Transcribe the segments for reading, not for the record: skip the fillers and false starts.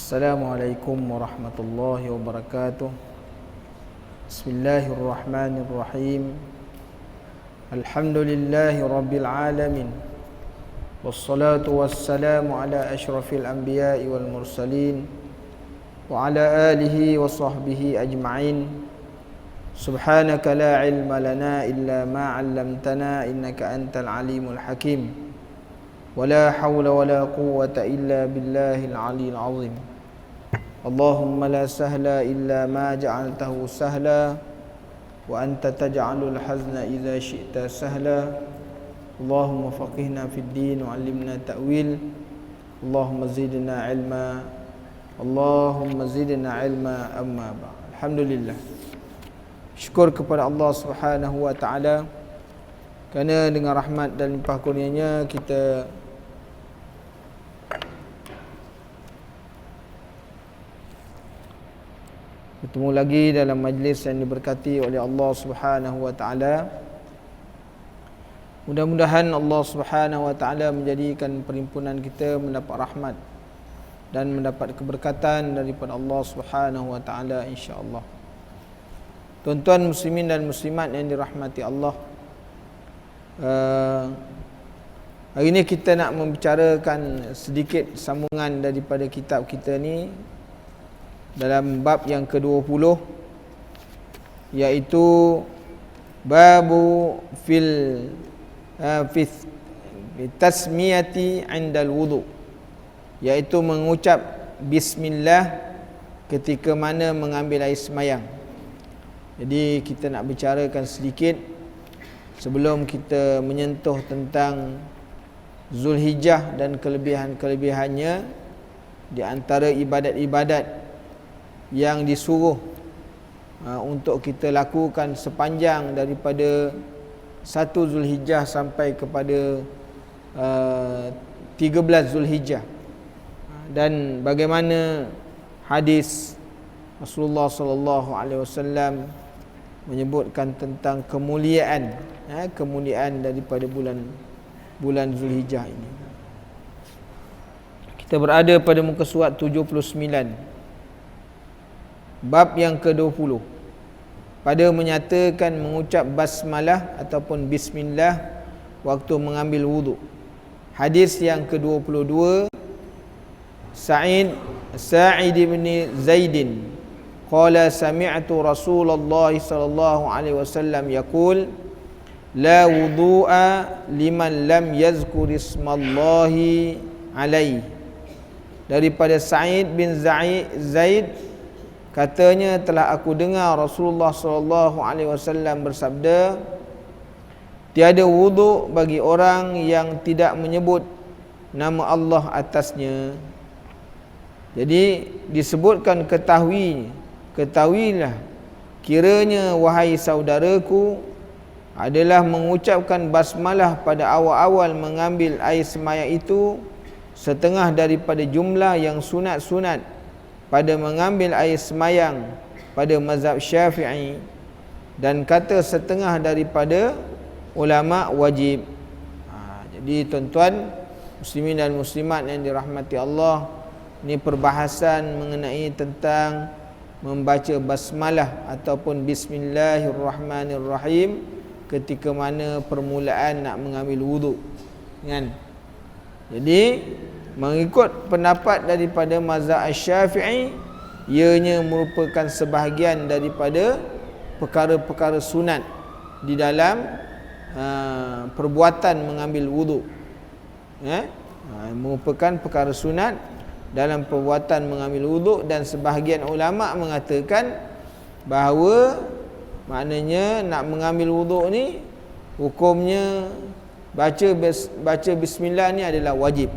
Assalamualaikum warahmatullahi wabarakatuh. Bismillahirrahmanirrahim. Alhamdulillahi rabbil alamin. Wassalatu wassalamu ala asyrafil anbiya'i wal mursalin wa ala alihi wa sahbihi ajma'in. Subhanaka la ilma lana illa ma 'allamtana innaka antal alimul hakim. ولا حول ولا قوة إلا بالله العلي العظيم. اللهم لا سهل إلا ما جعلته سهلا وأنت تجعل الحزن إذا شئت سهلا. اللهم فقهنا في الدين وعلمنا تأويل. اللهم زدنا علما. اللهم زدنا علما. أما بعد. Alhamdulillah, syukur kepada Allah Subhanahu wa taala kerana dengan rahmat dan limpah kurnianya kita bertemu lagi dalam majlis yang diberkati oleh Allah Subhanahu wa taala. Mudah-mudahan Allah Subhanahu wa taala menjadikan perhimpunan kita mendapat rahmat dan mendapat keberkatan daripada Allah Subhanahu wa taala insya-Allah. Tuan-tuan muslimin dan muslimat yang dirahmati Allah, hari ini kita nak membicarakan sedikit sambungan daripada kitab kita ni dalam bab yang ke-20, iaitu babu fil tasmiyati 'indal wudu, iaitu mengucap bismillah ketika mana mengambil air semayang. Jadi kita nak bicarakan sedikit sebelum kita menyentuh tentang Zulhijjah dan kelebihan-kelebihannya di antara ibadat-ibadat yang disuruh untuk kita lakukan sepanjang daripada 1 Zulhijjah sampai kepada 13 Zulhijjah, dan bagaimana hadis Rasulullah sallallahu alaihi wasallam menyebutkan tentang kemuliaan daripada bulan Zulhijjah ini. Kita berada pada muka surat 79, bab yang ke-20, pada menyatakan mengucap basmalah ataupun bismillah waktu mengambil wudu. Hadis yang ke-22, Sa'id bin Zaidin qala sami'tu Rasulullah sallallahu alaihi wasallam yaqul la wudu'a liman lam yazkur ismallahi alaihi. Daripada Sa'id bin Zaid katanya, telah aku dengar Rasulullah sallallahu alaihi wasallam bersabda, tiada wuduk bagi orang yang tidak menyebut nama Allah atasnya. Jadi disebutkan ketahuilah kiranya wahai saudaraku adalah mengucapkan basmalah pada awal-awal mengambil air semayang itu setengah daripada jumlah yang sunat-sunat pada mengambil air semayang pada mazhab Syafi'i, dan kata setengah daripada ulama wajib. Jadi tuan-tuan muslimin dan muslimat yang dirahmati Allah, ini perbahasan mengenai tentang membaca basmalah ataupun bismillahirrahmanirrahim ketika mana permulaan nak mengambil wudu, kan? Jadi mengikut pendapat daripada mazhab Syafi'i, ianya merupakan sebahagian daripada perkara-perkara sunat di dalam perbuatan mengambil wudu. Merupakan perkara sunat dalam perbuatan mengambil wudu, dan sebahagian ulama mengatakan bahawa maknanya nak mengambil wudu ni hukumnya baca bismillah ni adalah wajib.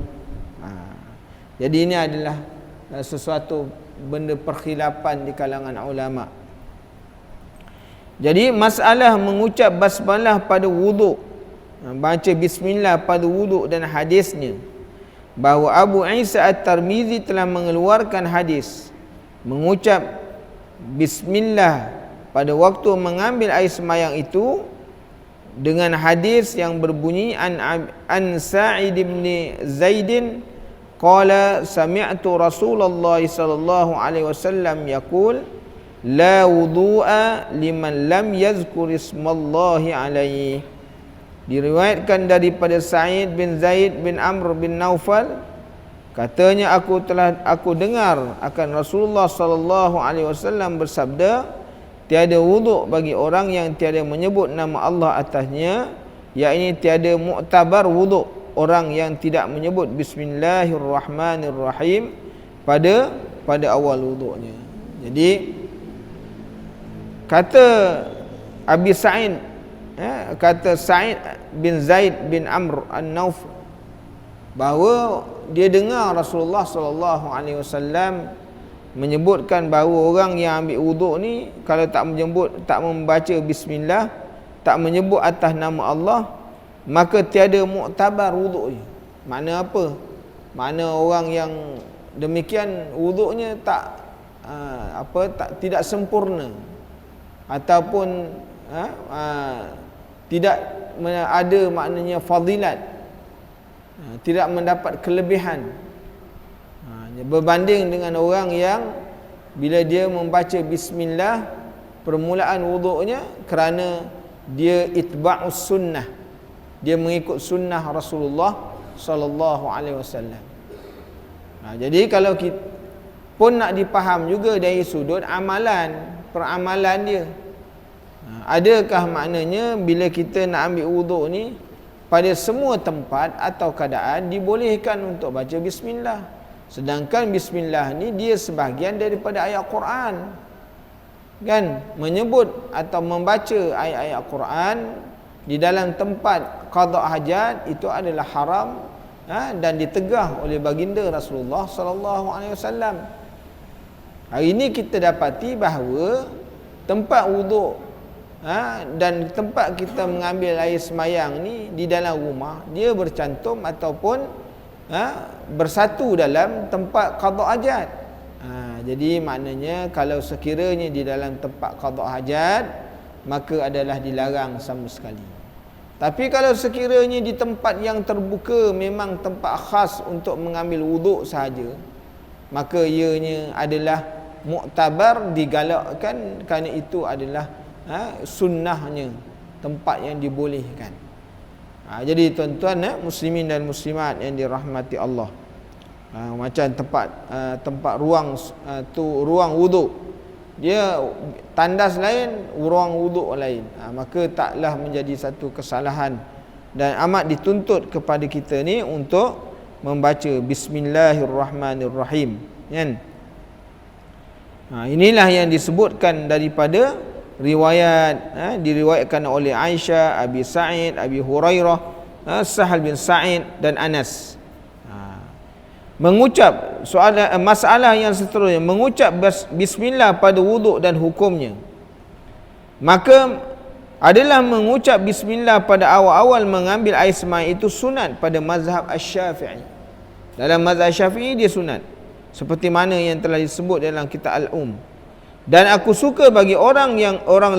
Jadi ini adalah sesuatu benda perkhilapan di kalangan ulama. Jadi masalah mengucap basmalah pada wuduk, baca bismillah pada wuduk, dan hadisnya bahawa Abu Isa At-Tirmizi telah mengeluarkan hadis mengucap bismillah pada waktu mengambil air semayang itu dengan hadis yang berbunyi an Sa'id bin Zaidin qala sami'tu Rasulullah sallallahu alaihi wasallam yaqul la wudu'a liman lam yazkur ismallahi alaihi. Diriwayatkan daripada Sa'id bin Zaid bin Amr bin Naufal, katanya aku dengar akan Rasulullah sallallahu alaihi wasallam bersabda, tiada wuduk bagi orang yang tiada menyebut nama Allah atasnya, yakni tiada muktabar wuduk orang yang tidak menyebut bismillahirrahmanirrahim pada awal wuduknya. Jadi kata Abi Sa'id, kata Sa'id bin Zaid bin Amr an-Nauf, bahawa dia dengar Rasulullah sallallahu alaihi wasallam menyebutkan bahawa orang yang ambil wuduk ni kalau tak membaca bismillah, tak menyebut atas nama Allah, maka tiada muktabar wuduknya. Makna apa? Makna orang yang demikian wuduknya tidak sempurna, ataupun tidak ada maknanya fadilat, tidak mendapat kelebihan, berbanding dengan orang yang bila dia membaca bismillah permulaan wuduknya kerana dia itba'us sunnah, dia mengikut sunnah Rasulullah sallallahu alaihi wasallam. Jadi kalau kita pun nak dipaham juga dari sudut peramalan dia. Adakah maknanya bila kita nak ambil wuduk ni pada semua tempat atau keadaan dibolehkan untuk baca bismillah, sedangkan bismillah ni dia sebahagian daripada ayat Quran, kan? Menyebut atau membaca ayat-ayat Quran di dalam tempat qada hajat itu adalah haram, dan ditegah oleh baginda Rasulullah sallallahu alaihi wasallam. Hari ini kita dapati bahawa tempat wuduk dan tempat kita mengambil air semayang ni di dalam rumah, dia bercantum ataupun bersatu dalam tempat qada hajat. Jadi maknanya kalau sekiranya di dalam tempat qada hajat, maka adalah dilarang sama sekali. Tapi kalau sekiranya di tempat yang terbuka, memang tempat khas untuk mengambil wuduk sahaja, maka ianya adalah muktabar, digalakkan, kerana itu adalah sunnahnya, tempat yang dibolehkan. Jadi tuan-tuan muslimin dan muslimat yang dirahmati Allah, macam tempat ruang ruang wuduk, dia tandas lain, ruang wuduk lain, maka taklah menjadi satu kesalahan, dan amat dituntut kepada kita ni untuk membaca bismillahirrahmanirrahim, kan? Inilah yang disebutkan daripada riwayat, diriwayatkan oleh Aisyah, Abi Sa'id, Abi Hurairah, Sahal bin Sa'id dan Anas. Mengucap masalah yang seterusnya, mengucap bismillah pada wuduk dan hukumnya. Maka adalah mengucap bismillah pada awal-awal mengambil air semai itu sunat pada mazhab Asy-Syafi'i. Dalam mazhab Syafi'i dia sunat, seperti mana yang telah disebut dalam kitab Al-Um. Dan aku suka bagi orang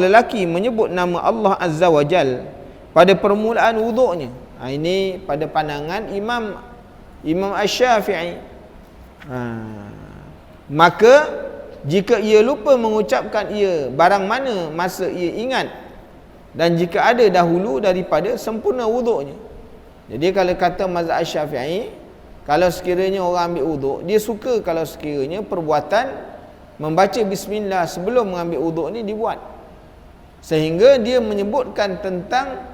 lelaki menyebut nama Allah Azza wa Jal pada permulaan wuduknya. Ini pada pandangan Imam Asy-Syafi'i. Maka jika ia lupa mengucapkan ia barang mana masa ia ingat, dan jika ada dahulu daripada sempurna wuduknya. Jadi kalau kata mazhab Asy-Syafi'i, kalau sekiranya orang ambil wuduk, dia suka kalau sekiranya perbuatan membaca bismillah sebelum mengambil wuduk ni dibuat, sehingga dia menyebutkan tentang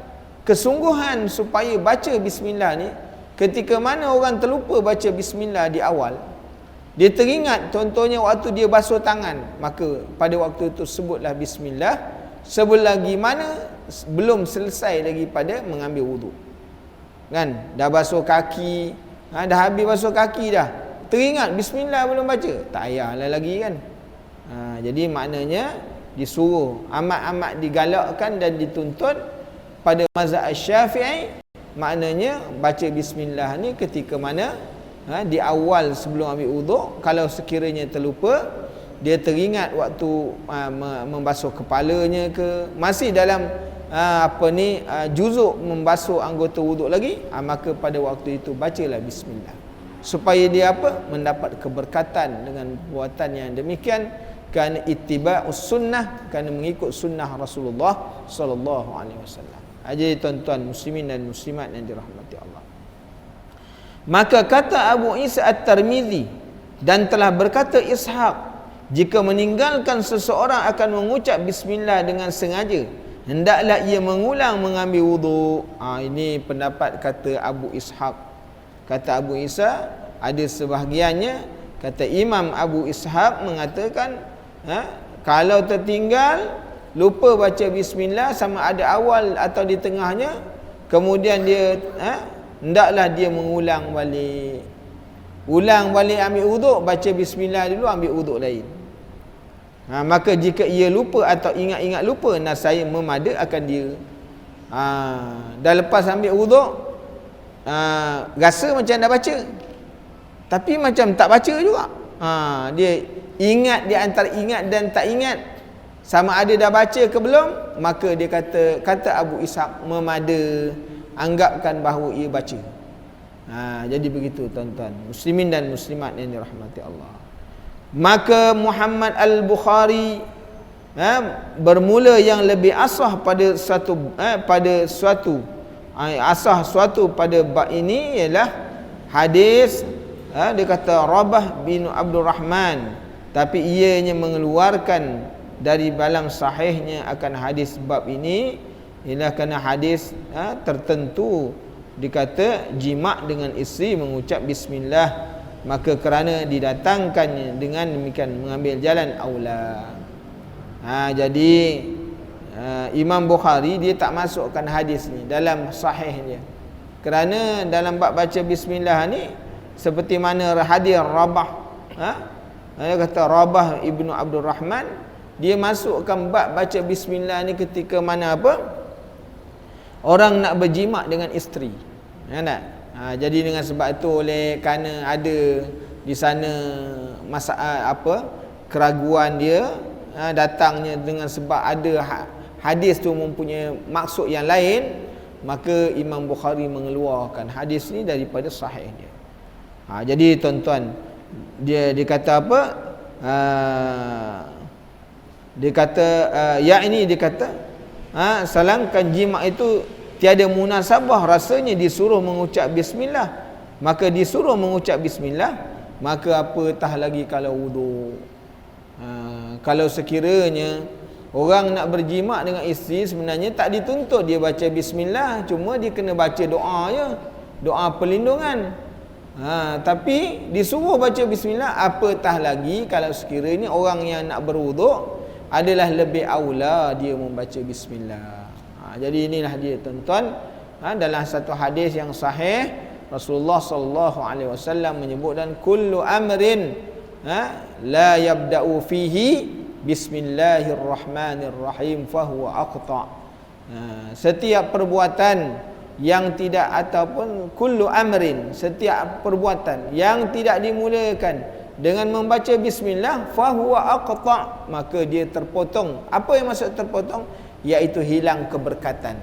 kesungguhan supaya baca bismillah ni. Ketika mana orang terlupa baca bismillah di awal, dia teringat contohnya waktu dia basuh tangan, maka pada waktu itu sebutlah bismillah selagi mana belum selesai lagi pada mengambil wuduk, kan? Dah basuh kaki, dah habis basuh kaki dah, teringat bismillah belum baca, tak payahlah lagi, kan? Jadi maknanya disuruh, amat-amat digalakkan dan dituntut pada mazhab Asy-Syafi'i, maknanya baca bismillah ni ketika mana di awal sebelum ambil wuduk. Kalau sekiranya terlupa, dia teringat waktu membasuh kepalanya ke, masih dalam juzuk membasuh anggota wuduk lagi, maka pada waktu itu bacalah bismillah supaya dia apa? Mendapat keberkatan dengan perbuatan yang demikian, kerana ittiba'us sunnah, kerana mengikut sunnah Rasulullah sallallahu alaihi wasallam. Jadi tuan-tuan muslimin dan muslimat yang dirahmati Allah. Maka kata Abu Isa At-Tirmizi, dan telah berkata Ishaq, jika meninggalkan seseorang akan mengucap bismillah dengan sengaja, hendaklah ia mengulang mengambil wuduk. Ini pendapat kata Abu Ishaq. Kata Abu Isa, ada sebahagiannya, kata Imam Abu Ishaq mengatakan, kalau tertinggal, lupa baca bismillah, sama ada awal atau di tengahnya, kemudian dia hendaklah dia mengulang balik. Ulang balik ambil wuduk, baca bismillah dulu, ambil wuduk lain. Maka jika ia lupa atau ingat-ingat lupa, nasaya memada akan dia. Dah lepas ambil wuduk, rasa macam dah baca, tapi macam tak baca juga. Dia ingat, di antara ingat dan tak ingat, sama ada dah baca ke belum, maka dia kata Abu Ishaq, memada, anggapkan bahawa ia baca. Jadi begitu tuan-tuan muslimin dan muslimat yang dirahmati Allah. Maka Muhammad Al-Bukhari bermula yang lebih asah pada suatu pada bab ini ialah hadis, dia kata Rabah bin Abdul Rahman, tapi ianya mengeluarkan dari dalam sahihnya akan hadis bab ini ialah kerana hadis tertentu dikata jima' dengan isteri mengucap bismillah, maka kerana didatangkannya dengan demikian mengambil jalan aula. Jadi Imam Bukhari dia tak masukkan hadis ni dalam sahihnya, kerana dalam bab baca bismillah ni seperti mana hadis Rabah, dia kata Rabah ibnu Abdul Rahman, dia masukkan bab baca bismillah ni ketika mana apa? Orang nak berjima' dengan isteri. Jadi dengan sebab itu, oleh kerana ada di sana masalah keraguan dia datangnya dengan sebab ada hadis tu mempunyai maksud yang lain, maka Imam Bukhari mengeluarkan hadis ni daripada sahih dia. Jadi tuan-tuan, dia kata apa? Dia kata dia kata salangkan jima' itu tiada munasabah, rasanya disuruh mengucap bismillah, maka disuruh mengucap bismillah, maka apatah lagi kalau wuduk. Kalau sekiranya orang nak berjima' dengan isteri, sebenarnya tak dituntut dia baca bismillah, cuma dia kena baca doa je, doa perlindungan. Tapi disuruh baca bismillah, apatah lagi kalau sekiranya orang yang nak berwuduk adalah lebih aula dia membaca bismillah. Jadi inilah dia tuan-tuan, dalam satu hadis yang sahih Rasulullah sallallahu alaihi wasallam menyebutkan kullu amrin la yabda'u fihi bismillahirrahmanirrahim fahuwa aqta. Setiap perbuatan yang tidak, ataupun kullu amrin, setiap perbuatan yang tidak dimulakan dengan membaca bismillah fahuwa aqta, maka dia terpotong. Apa yang maksud terpotong? Iaitu hilang keberkatan.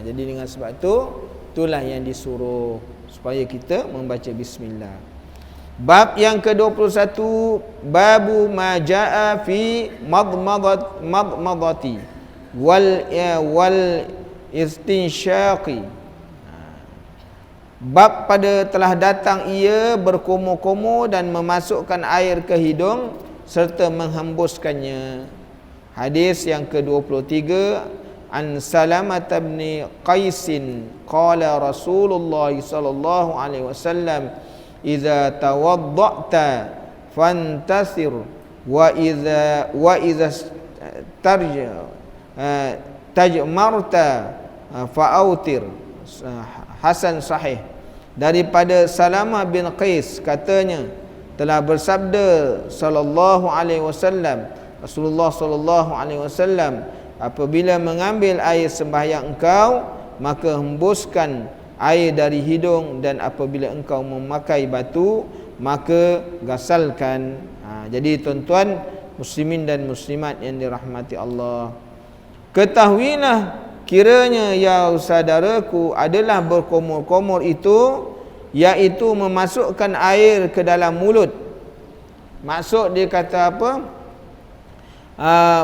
Jadi dengan sebab itulah yang disuruh supaya kita membaca bismillah. Bab yang ke-21, babu ma jaa fi madmadati wal istinsyaqi. Bab pada telah datang ia berkumur-kumur dan memasukkan air ke hidung serta menghembuskannya. Hadis yang ke-23, an Salamah bin Qaisin qala Rasulullah sallallahu alaihi wasallam, idza tawadda'ta fantasir wa idza tajmarta fa'autir. Hasan sahih. Daripada Salamah bin Qais katanya, telah bersabda sallallahu alaihi wasallam, Rasulullah sallallahu alaihi wasallam, apabila mengambil air sembahyang engkau, maka hembuskan air dari hidung, dan apabila engkau memakai batu, maka gasalkan. Jadi tuan-tuan muslimin dan muslimat yang dirahmati Allah, ketahuilah kiranya ya saudaraku adalah berkumur-kumur itu iaitu memasukkan air ke dalam mulut. Maksud dia kata apa?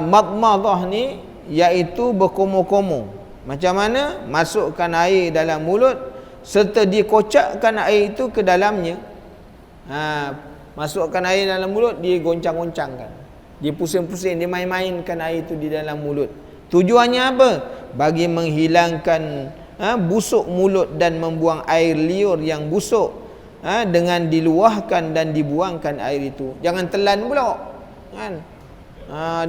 Madmadah ni iaitu berkomo-komo. Macam mana? Masukkan air dalam mulut serta dikocakkan air itu ke dalamnya. Masukkan air dalam mulut, dia goncang-goncangkan, dia pusing-pusing, dia main-mainkan air itu di dalam mulut. Tujuannya apa? Bagi menghilangkan busuk mulut dan membuang air liur yang busuk, dengan diluahkan dan dibuangkan air itu. Jangan telan pula, kan?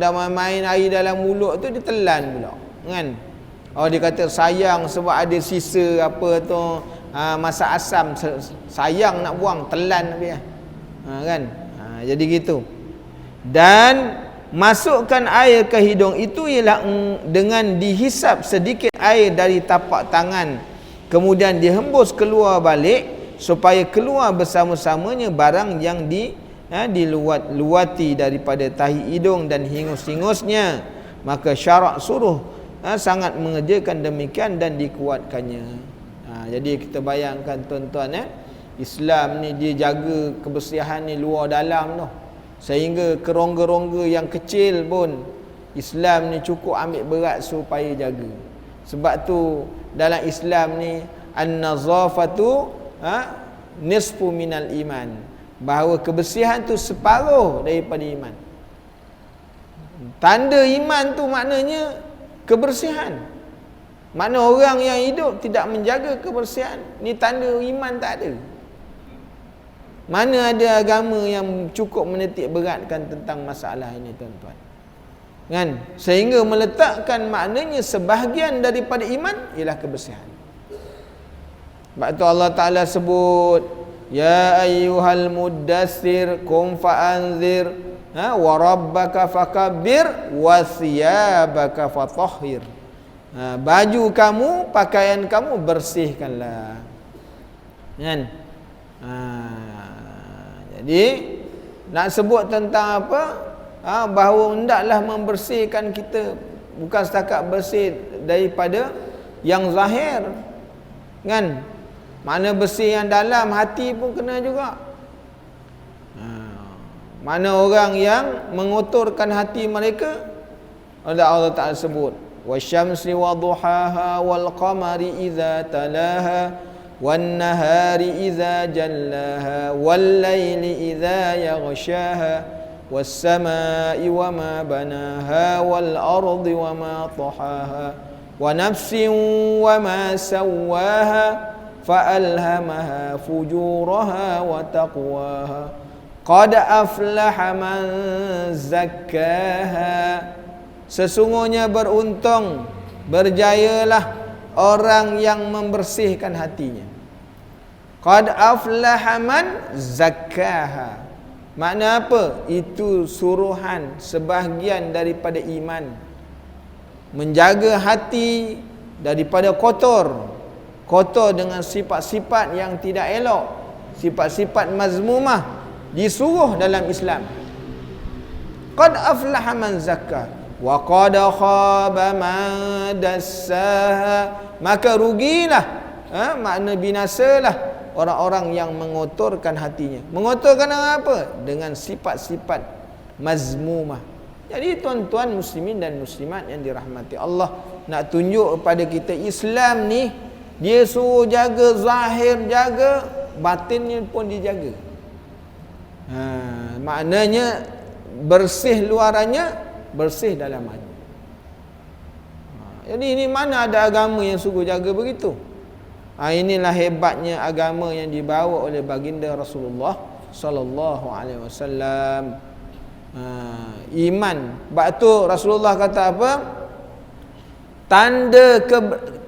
Dah main air dalam mulut tu dia telan pula, kan? Dia kata sayang sebab ada sisa apa tu, masak asam, sayang nak buang, telan habis. Kan? Jadi gitu. Dan masukkan air ke hidung itu ialah dengan dihisap sedikit air dari tapak tangan, kemudian dihembus keluar balik supaya keluar bersama-samanya barang yang diluati daripada tahi hidung dan hingus-hingusnya. Maka syarak suruh sangat mengerjakan demikian dan dikuatkannya. Jadi kita bayangkan tuan-tuan, Islam ni dia jaga kebersihan ni luar dalam tu, sehingga kerongga-rongga yang kecil pun Islam ni cukup ambil berat supaya jaga. Sebab tu dalam Islam ni an-nazafatu nisfu minal iman, bahawa kebersihan tu separuh daripada iman. Tanda iman tu maknanya kebersihan. Makna orang yang hidup tidak menjaga kebersihan, ni tanda iman tak ada. Mana ada agama yang cukup menitik beratkan tentang masalah ini, tuan-tuan, kan? Sehingga meletakkan maknanya sebahagian daripada iman ialah kebersihan. Sebab tu Allah Ta'ala sebut, ya ayyuhal muddassir qum fa'anzir wa rabbaka fakabbir wa thiyabaka fatahhir. Baju kamu, pakaian kamu bersihkanlah, kan? Jadi nak sebut tentang apa? Bahawa hendaklah membersihkan kita, bukan setakat bersih daripada yang zahir, kan? Mana bersih yang dalam hati pun kena juga. Mana orang yang mengotorkan hati mereka, Allah Ta'ala sebut, wasyamsi waduhaha wal qamari idza talaha wan nahari idza jallaha wal laili idza yaghshaha was samai wama banaha wal ardi wama tahaha wa nafsin wama sawaha fa alhamaha fujuraha wa taqwaha qad aflaha man zakkaha. Sesungguhnya beruntung, berjayalah orang yang membersihkan hatinya. Qad aflaha man zakkaha. Makna apa? Itu suruhan sebahagian daripada iman. Menjaga hati daripada kotor. Kotor dengan sifat-sifat yang tidak elok, sifat-sifat mazmumah, disuruh dalam Islam. Qad aflaha man zakkaha wa qad khaba man dassaha. Maka rugilah, makna binasalah orang-orang yang mengotorkan hatinya. Mengotorkan apa? Dengan sifat-sifat mazmumah. Jadi tuan-tuan muslimin dan muslimat yang dirahmati Allah, nak tunjuk kepada kita Islam ni dia suruh jaga zahir, jaga batinnya pun dijaga. Maknanya bersih luarannya, bersih dalamannya. Jadi ini mana ada agama yang suruh jaga begitu? Inilah hebatnya agama yang dibawa oleh baginda Rasulullah sallallahu alaihi wasallam. Iman. Sebab tu Rasulullah kata apa?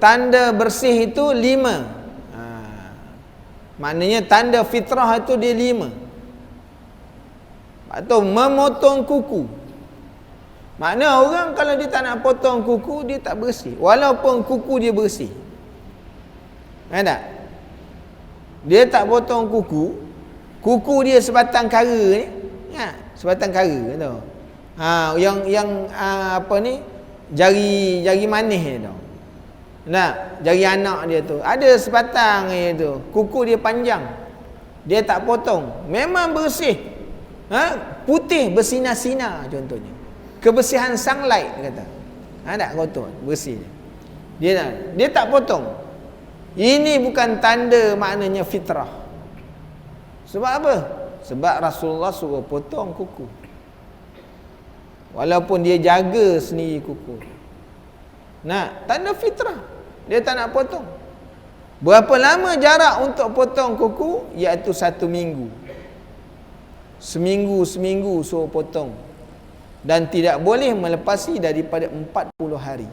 Tanda bersih itu 5. Maknanya tanda fitrah itu dia 5. Atau memotong kuku. Makna orang kalau dia tak nak potong kuku, dia tak bersih, walaupun kuku dia bersih. Ada? Dia tak potong kuku, kuku dia sebatang kara ni, sebatang kara tu. Yang apa ni? Jari manis tu. Nah, jari anak dia tu ada sebatang dia tu, kuku dia panjang. Dia tak potong. Memang bersih. Putih bersinar-sinar contohnya. Kebersihan sunlight kata. Tak kotor, bersih dia. Dia tak potong. Ini bukan tanda maknanya fitrah. Sebab apa? Sebab Rasulullah suruh potong kuku. Walaupun dia jaga sendiri kuku. Tanda fitrah. Dia tak nak potong. Berapa lama jarak untuk potong kuku? Iaitu 1 minggu. Seminggu suruh potong. Dan tidak boleh melepasi daripada 40 hari.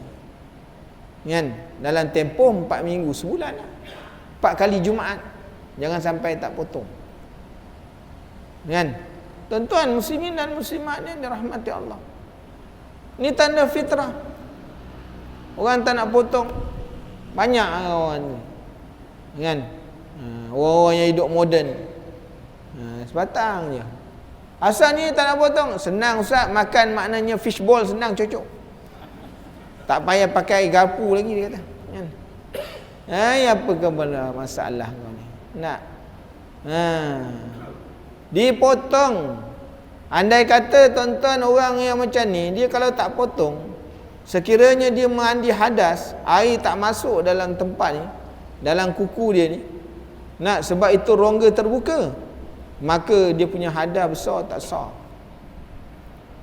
Kan? Dalam tempoh 4 minggu, sebulan lah. 4 kali Jumaat. Jangan sampai tak potong. Kan? Tuan-tuan muslimin dan muslimat yang dirahmati Allah. Ini tanda fitrah. Orang tak nak potong. Banyak orang ni. Kan? Orang-orang yang hidup moden. Sebatang je. Asal ni tak nak potong. Senang Ustaz, makan maknanya fishball senang cocok. Tak payah pakai garpu lagi dia kata. Kan? Apa kepala masalah kau ni? Nak. Dipotong. Andai kata tuan-tuan orang yang macam ni, dia kalau tak potong, sekiranya dia mandi hadas, air tak masuk dalam tempat ni, dalam kuku dia ni, sebab itu rongga terbuka, maka dia punya hadas besar tak sah.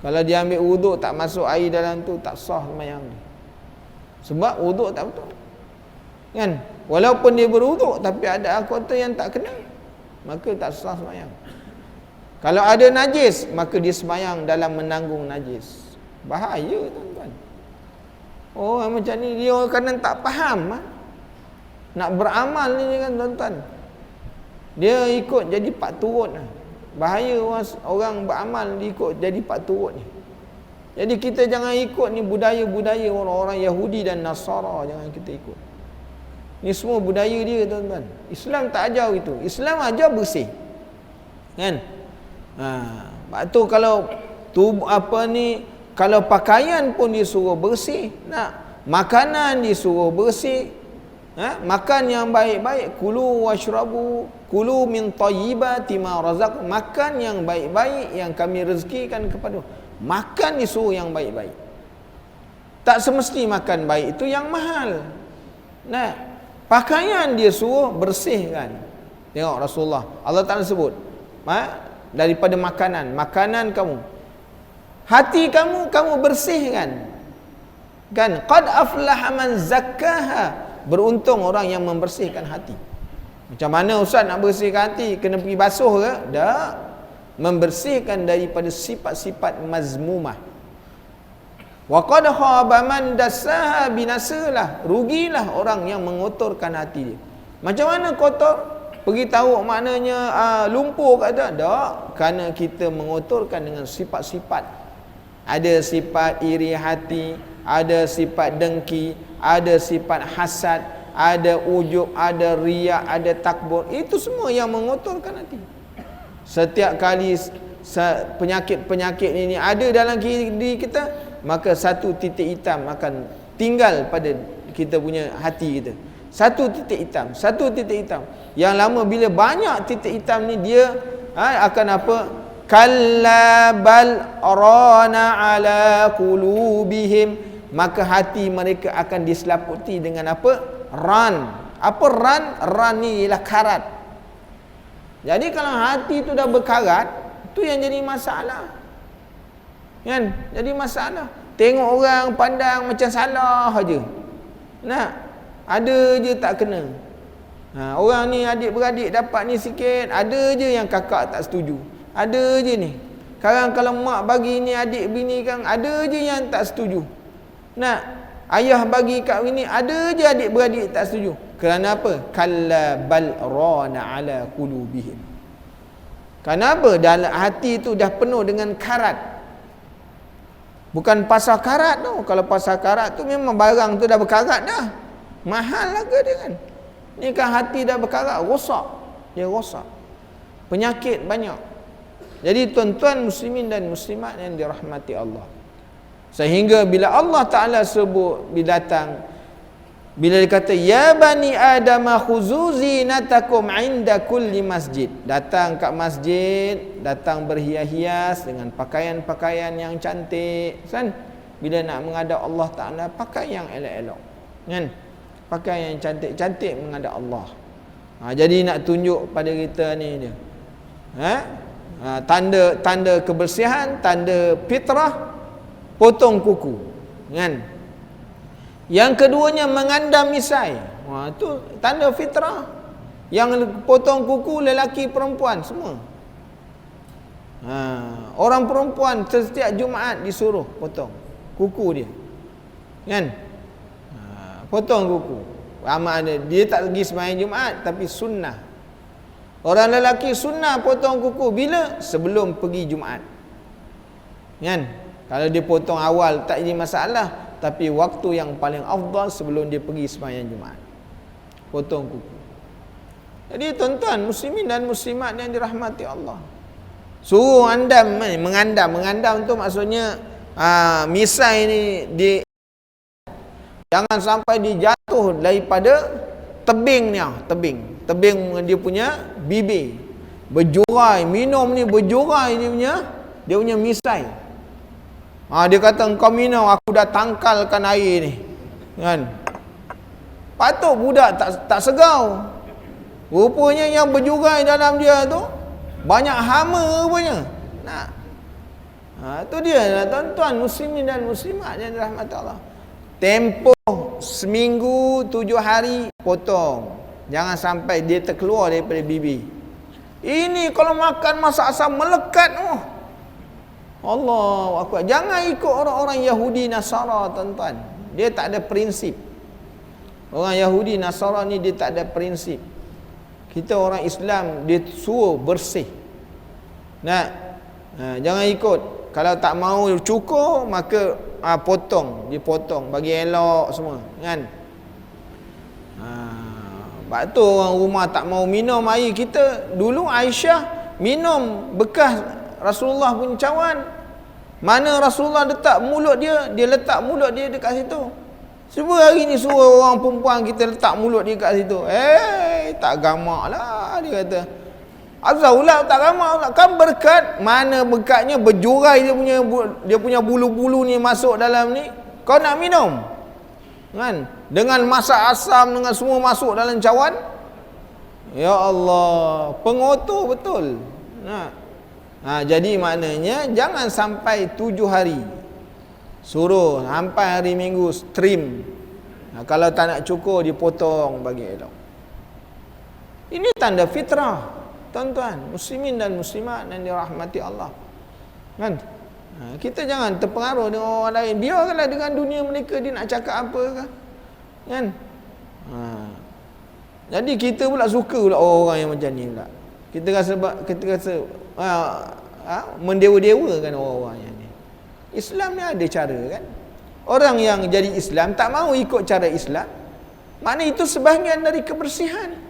Kalau dia ambil wuduk tak masuk air dalam tu, tak sah sembahyang dia. Sebab wuduk tak betul. Kan? Walaupun dia berwuduk tapi ada anggota yang tak kena, maka tak sah sembahyang. Kalau ada najis, maka dia sembahyang dalam menanggung najis. Bahaya tuan-tuan. Macam ni dia kadang tak faham. Nak beramal ni kan tuan-tuan. Dia ikut jadi pak turut. Bahaya orang beramal dia ikut jadi pak turut ni. Jadi kita jangan ikut ni budaya-budaya orang-orang Yahudi dan Nasara, jangan kita ikut. Ni semua budaya dia tuan-tuan. Islam tak ajar itu. Islam ajar bersih. Kan? Sebab tu kalau kalau pakaian pun disuruh bersih, makanan disuruh bersih, makan yang baik-baik, kulu washrabu kulu min thayyibati ma razaq, makan yang baik-baik yang kami rezekikan kepada. Makan disuruh yang baik-baik. Tak semesti makan baik itu yang mahal. Pakaian dia suruh bersihkan. Tengok Rasulullah, Allah Ta'ala sebut daripada makanan kamu, hati kamu bersihkan. Kan? Qad aflaha man zakkaha, beruntung orang yang membersihkan hati. Macam mana Ustaz nak bersihkan hati? Kena pergi basuh ke? Tak. Membersihkan daripada sifat-sifat mazmumah. Wa qad khaba man dassaha, binasalah, rugilah orang yang mengotorkan hati dia. Macam mana kotor? Pergi tahu maknanya lumpur kata? Tak. Kerana kita mengotorkan dengan sifat-sifat. Ada sifat iri hati, ada sifat dengki, ada sifat hasad, ada ujub, ada riak, ada takbur. Itu semua yang mengotorkan hati. Setiap kali penyakit-penyakit ini ada dalam diri kita, maka satu titik hitam akan tinggal pada kita punya hati kita. Satu titik hitam. Yang lama bila banyak titik hitam ni, dia akan apa? Kalla bal rana ala qulubihim, maka hati mereka akan diselaputi dengan apa? Ran. Apa ran? Ran ni ialah karat. Jadi kalau hati tu dah berkarat, tu yang jadi masalah. Kan? Jadi masalah. Tengok orang pandang macam salah aja. Ada je tak kena. Orang ni adik-beradik dapat ni sikit, ada je yang kakak tak setuju. Ada je ni. Sekarang kalau mak bagi ni adik bini kan, ada je yang tak setuju. Ayah bagi kat bini, ada je adik-beradik tak setuju. Kerana apa? Kalla bal rana ala qulubihim. Kenapa? Dalam hati tu dah penuh dengan karat. Bukan pasal karat tu. Kalau pasal karat tu memang barang tu dah berkarat dah. Mahal lah ke dia kan? Ni kan hati dah berkarat, rosak. Dia rosak. Penyakit banyak. Jadi tuan-tuan muslimin dan muslimat yang dirahmati Allah, sehingga bila Allah Ta'ala sebut, bila datang Bila dia kata ya bani adam khuzu zinatakum inda kulli masjid, datang kat masjid, datang berhias-hias dengan pakaian-pakaian yang cantik, kan? Bila nak menghadap Allah Taala pakai yang elok-elok, kan? Pakai yang cantik-cantik menghadap Allah. Jadi nak tunjuk pada kita ni dia. Tanda kebersihan, tanda fitrah, potong kuku, kan? Yang keduanya mengandam misai. Itu tanda fitrah. Yang potong kuku lelaki perempuan semua. Orang perempuan setiap Jumaat disuruh potong kuku dia, kan? Potong kuku. Amal dia tak pergi sembahyang Jumaat tapi sunnah. Orang lelaki sunnah potong kuku bila? Sebelum pergi Jumaat, kan? Kalau dia potong awal tak jadi masalah, tapi waktu yang paling afdal sebelum dia pergi sembahyang Jumaat, potong kuku. Jadi tuan-tuan muslimin dan muslimat yang dirahmati Allah, suruh andam, mengandam tu maksudnya misai ni jangan sampai dia jatuh daripada tebing dia punya bibir, berjurai, minum ni berjurai dia punya misai. Dia kata engkau minum, aku dah tangkalkan air ni, kan? Patut budak tak segau. Rupanya yang berjurai dalam dia tu banyak hama rupanya. Itu dia tuan-tuan muslimin dan muslimat yang dirahmati Allah. Tempoh seminggu 7 hari potong. Jangan sampai dia terkeluar daripada bibir. Ini kalau makan masak asam melekat. Allahu Akbar. Jangan ikut orang-orang Yahudi Nasara, tuan-tuan. Dia tak ada prinsip. Orang Yahudi Nasara ni dia tak ada prinsip. Kita orang Islam dia suruh bersih. Jangan ikut. Kalau tak mau cukur maka dipotong bagi elok semua, kan? Sebab tu orang rumah tak mau minum air kita. Dulu Aisyah minum bekas Rasulullah punya cawan. Mana Rasulullah letak mulut dia letak mulut dia dekat situ. Cuba hari ni suruh orang perempuan kita letak mulut dia dekat situ. Tak gamak lah, dia kata. Azaulah tak gamak lah. Kan berkat, mana berkatnya berjurai dia punya bulu-bulu ni masuk dalam ni. Kau nak minum, kan? Dengan masak asam, dengan semua masuk dalam cawan. Ya Allah, pengotor betul. Jadi maknanya jangan sampai 7 hari. Suruh sampai hari Minggu stream. Kalau tak nak cukur dipotong bagi elok. Ini tanda fitrah, tuan-tuan muslimin dan muslimat yang dirahmati Allah, kan? Kita jangan terpengaruh dengan orang lain. Biarlah dengan dunia mereka dia nak cakap apa ke, kan? Jadi kita pula suka pula orang yang macam ni pula. Kita rasa mendewa-dewakan orang-orang yang ni. Islam ni ada cara, kan? Orang yang jadi Islam tak mahu ikut cara Islam, makna itu sebahagian dari kebersihan.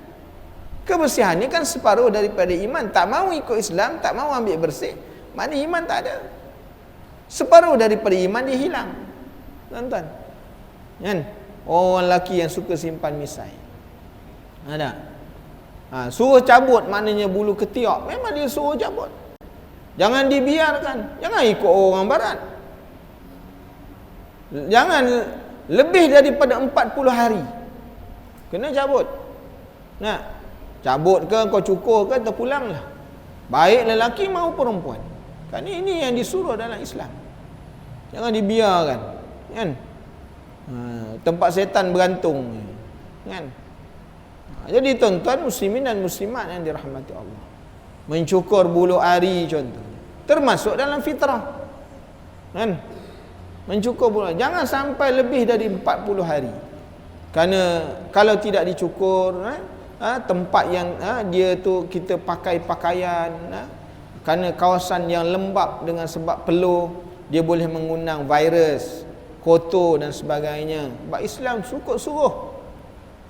Kebersihan ni kan separuh daripada iman. Tak mahu ikut Islam, tak mahu ambil bersih, makna iman tak ada. Separuh daripada iman dia hilang, tuan-tuan, kan? Orang lelaki yang suka simpan misai, ada. Suruh cabut maknanya bulu ketiak, memang dia suruh cabut. Jangan dibiarkan. Jangan ikut orang barat. Jangan lebih daripada 40 hari kena cabut. Cabut ke kau cukur ke terpulanglah. Baik lelaki maupun perempuan. Kan ini yang disuruh dalam Islam. Jangan dibiarkan, kan? Tempat setan bergantung, kan? Jadi tuan-tuan muslimin dan muslimat yang dirahmati Allah, mencukur bulu ari contohnya termasuk dalam fitrah, kan? Mencukur bulu, jangan sampai lebih dari 40 hari. Kerana kalau tidak dicukur, tempat yang dia tu kita pakai pakaian, kerana kawasan yang lembap dengan sebab peluh, dia boleh mengundang virus, kotor dan sebagainya. Sebab Islam suruh.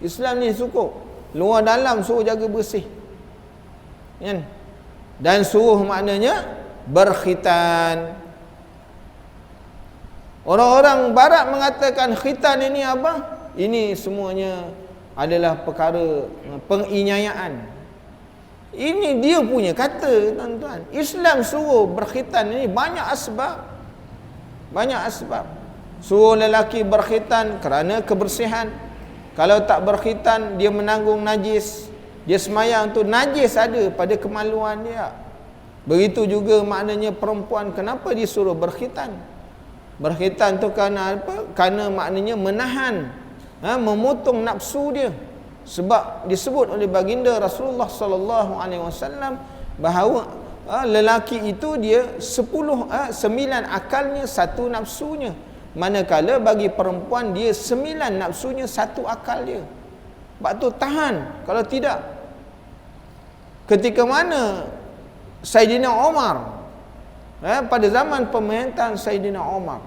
Islam ni suruh luar dalam suruh jaga bersih, kan? Dan suruh maknanya berkhitan. Orang-orang barat mengatakan khitan ini apa? ini semuanya adalah perkara penginyayaan. Ini dia punya kata, tuan-tuan. Islam suruh berkhitan ini banyak asbab. Banyak asbab. Suruh lelaki berkhitan kerana kebersihan. Kalau tak berkhitan, dia menanggung najis. Dia semayang tu najis ada pada kemaluan dia. Begitu juga maknanya perempuan, kenapa disuruh berkhitan? Berkhitan tu kerana apa? Kerana maknanya menahan, memotong nafsu dia. Sebab disebut oleh baginda Rasulullah sallallahu alaihi wasallam bahawa lelaki itu dia 9 akalnya, 1 nafsunya. Manakala bagi perempuan dia 9 nafsunya, 1 akal dia. Sebab tu tahan. Kalau tidak, ketika mana Saidina Umar, pada zaman pemerintahan Saidina Umar,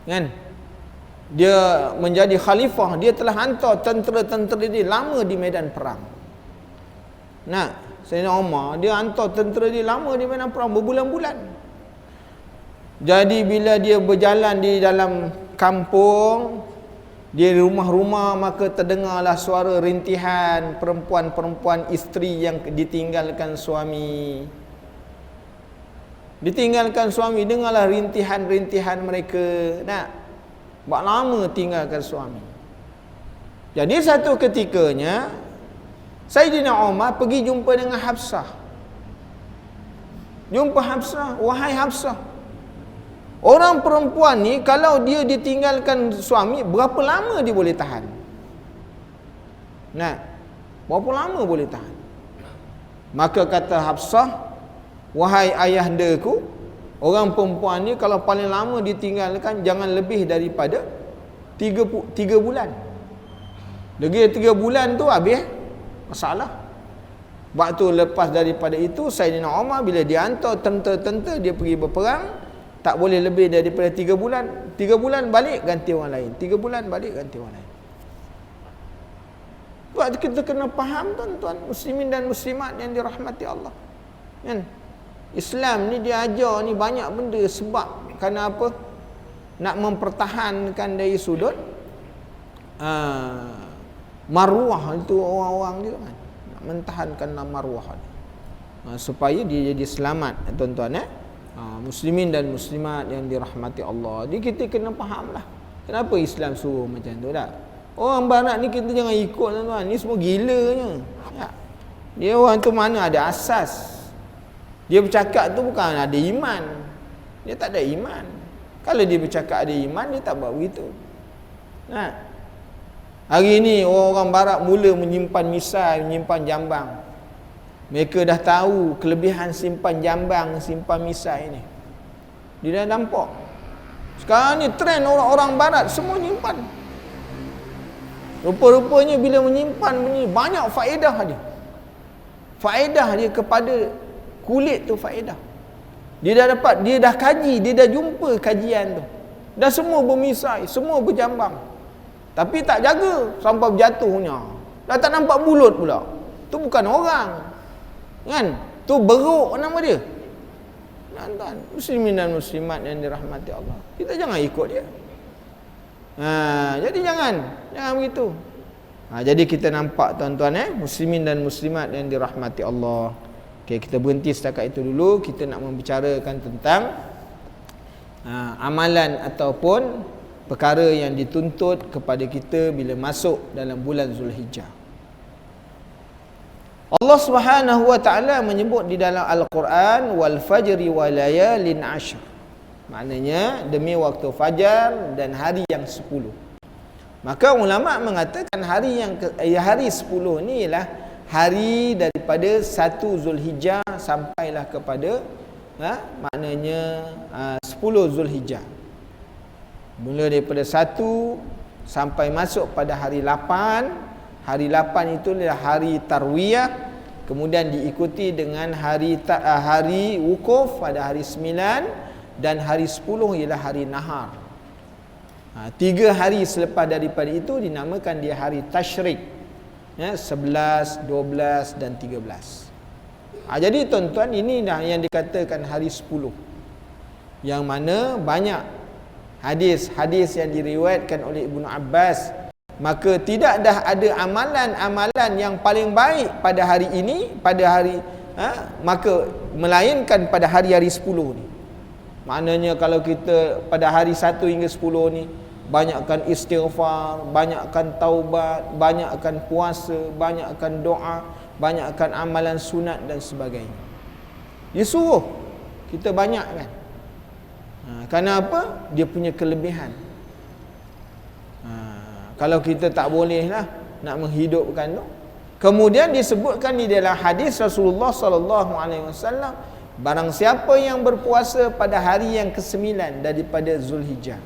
kan, dia menjadi khalifah, dia telah hantar tentera-tentera dia lama di medan perang. Nah, Saidina Umar dia hantar tentera dia lama di medan perang berbulan-bulan. Jadi bila dia berjalan di dalam kampung, di rumah-rumah, maka terdengarlah suara rintihan perempuan-perempuan isteri yang ditinggalkan suami. Ditinggalkan suami, dengarlah rintihan-rintihan mereka. Nak buat lama tinggalkan suami. Jadi satu ketikanya Saidina Umar pergi jumpa dengan Hafsah. Jumpa Hafsah, wahai Hafsah, orang perempuan ni kalau dia ditinggalkan suami, berapa lama dia boleh tahan? Nah, berapa lama boleh tahan? Maka kata Hafsah, wahai ayahandaku, orang perempuan ni kalau paling lama ditinggalkan jangan lebih daripada 3 bulan. Lagi 3 bulan tu habis masalah. Waktu lepas daripada itu Saidina Umar bila dia hantar tentera-tentera dia pergi berperang, tak boleh lebih daripada 3 bulan. 3 bulan balik ganti orang lain. 3 bulan balik ganti orang lain. Sebab kita kena faham, tuan-tuan, muslimin dan muslimat yang dirahmati Allah. Kan? Islam ni dia ajar ni banyak benda. Sebab kerana apa? Nak mempertahankan dari sudut maruah itu orang-orang dia kan. Nak mentahankan maruah dia. Supaya dia jadi selamat, tuan-tuan, muslimin dan muslimat yang dirahmati Allah. Jadi kita kena faham lah kenapa Islam suruh macam tu tak. Orang barat ni kita jangan ikut, tuan-tuan. Ni semua gilanya ya. Dia orang tu mana ada asas. Dia bercakap tu bukan ada iman. Dia tak ada iman. Kalau dia bercakap ada iman, dia tak buat begitu. Nah, hari ni orang-orang barat mula menyimpan misai, menyimpan jambang. Mereka dah tahu kelebihan simpan jambang, simpan misai ni. Dia dah nampak. Sekarang ni trend orang-orang barat semua nyimpan. Rupa-rupanya bila menyimpan banyak faedah dia. Faedah dia kepada kulit tu faedah. Dia dah dapat, dia dah kaji, dia dah jumpa kajian tu. Dah semua bermisai, semua berjambang. Tapi tak jaga sampai berjatuhnya. Dah tak nampak bulut pula. Tu bukan orang. Kan? Tu beruk nama dia. Tuan-tuan, muslimin dan muslimat yang dirahmati Allah. Kita jangan ikut dia. Jadi jangan begitu. Jadi kita nampak, tuan-tuan, muslimin dan muslimat yang dirahmati Allah. Okay, kita berhenti setakat itu dulu. Kita nak membicarakan tentang amalan ataupun perkara yang dituntut kepada kita bila masuk dalam bulan Zulhijjah. Allah Subhanahu wa taala menyebut di dalam Al-Quran, wal fajri wa layalin ashr. Maknanya demi waktu fajar dan hari yang 10. Maka ulama mengatakan hari 10 ni ialah hari daripada 1 Zulhijjah sampailah kepada maknanya 10 Zulhijjah. Mula daripada 1 sampai masuk pada hari 8. Hari 8 itu adalah hari Tarwiyah, kemudian diikuti dengan hari wukuf pada hari 9, dan hari 10 ialah hari Nahar. 3 hari selepas daripada itu dinamakan dia hari Tashrik. 11, 12 dan 13. Jadi tuan-tuan, ini dah yang dikatakan hari 10, yang mana banyak hadis-hadis yang diriwayatkan oleh Ibnu Abbas, maka tidak dah ada amalan-amalan yang paling baik pada hari ini, maka melainkan pada hari-hari 10 ni. Maknanya kalau kita pada hari 1 hingga 10 ni banyakkan istighfar, banyakkan taubat, banyakkan puasa, banyakkan doa, banyakkan amalan sunat dan sebagainya. Dia suruh kita banyakkan. Kerana apa? Dia punya kelebihan. Kalau kita tak boleh lah nak menghidupkan tu. Kemudian disebutkan di dalam hadis Rasulullah sallallahu alaihi wasallam, barang siapa yang berpuasa pada hari yang ke-9 daripada Zulhijjah,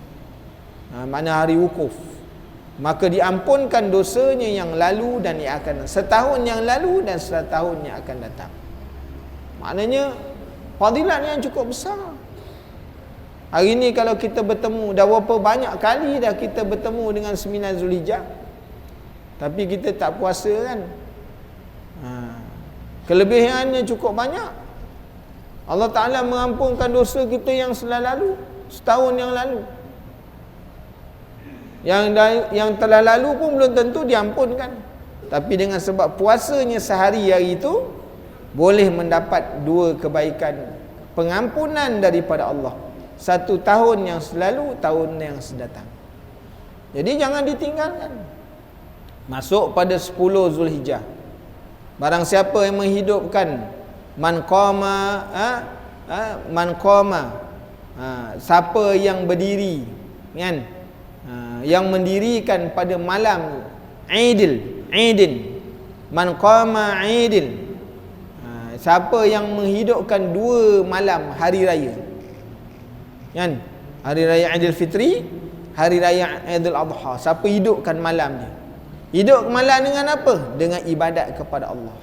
mana hari wukuf, maka diampunkan dosanya yang lalu dan yang akan, setahun yang lalu dan setahun yang akan datang. Maknanya fadilat yang cukup besar. Hari ni kalau kita bertemu, dah berapa banyak kali dah kita bertemu dengan 9 Zulhijjah, tapi kita tak puasa kan. Kelebihannya cukup banyak. Allah Ta'ala mengampunkan dosa kita yang lalu, setahun yang lalu. Yang telah lalu pun belum tentu diampunkan, tapi dengan sebab puasanya sehari hari itu, boleh mendapat 2 kebaikan pengampunan daripada Allah. 1 tahun yang lalu, tahun yang sedatang. Jadi jangan ditinggalkan. Masuk pada 10 Zulhijjah, barang siapa yang menghidupkan man qama, siapa yang berdiri kan, yang mendirikan pada malam Aidin, man qama Aidin, siapa yang menghidupkan 2 malam hari raya kan, hari raya Aidil Fitri, hari raya Aidil Adha, siapa hidupkan malam ni, hidup malam dengan apa? Dengan ibadat kepada Allah,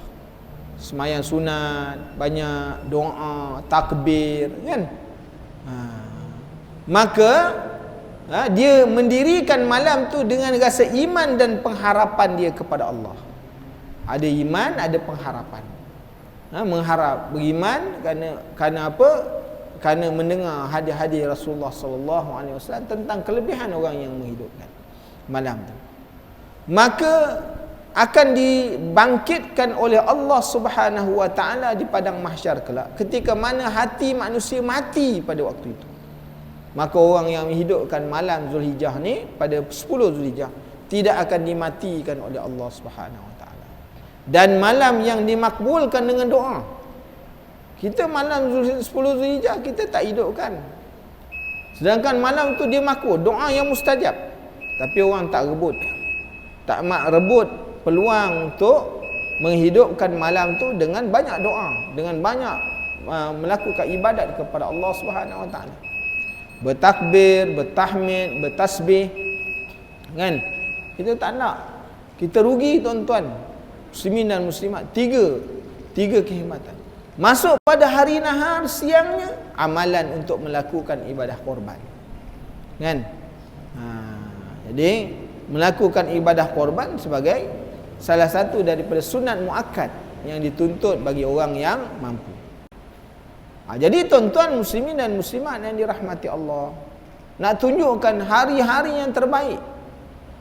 semayang sunat, banyak doa, takbir kan. Maka dia mendirikan malam tu dengan rasa iman dan pengharapan dia kepada Allah. Ada iman, ada pengharapan. Mengharap, beriman kerana apa? Kerana mendengar hadis-hadis Rasulullah sallallahu alaihi wasallam tentang kelebihan orang yang menghidupkan malam tu. Maka akan dibangkitkan oleh Allah Subhanahu wa taala di padang mahsyar kelak, ketika mana hati manusia mati pada waktu itu. Maka orang yang menghidupkan malam Zulhijjah ni pada 10 Zulhijjah tidak akan dimatikan oleh Allah Subhanahu wa taala. Dan malam yang dimakbulkan dengan doa. Kita malam 10 Zulhijjah kita tak hidupkan, sedangkan malam tu dia makbul, doa yang mustajab. Tapi orang tak rebut peluang untuk menghidupkan malam tu dengan banyak doa, dengan banyak melakukan ibadat kepada Allah Subhanahu wa taala. Bertakbir, bertahmid, bertasbih kan. Kita tak nak. Kita rugi tuan-tuan muslimin dan muslimat. Tiga kehormatan. Masuk pada hari nahar, siangnya amalan untuk melakukan ibadah korban kan. Jadi melakukan ibadah korban sebagai salah satu daripada sunat muakkad yang dituntut bagi orang yang mampu. Jadi tuan-tuan muslimin dan muslimat yang dirahmati Allah, nak tunjukkan hari-hari yang terbaik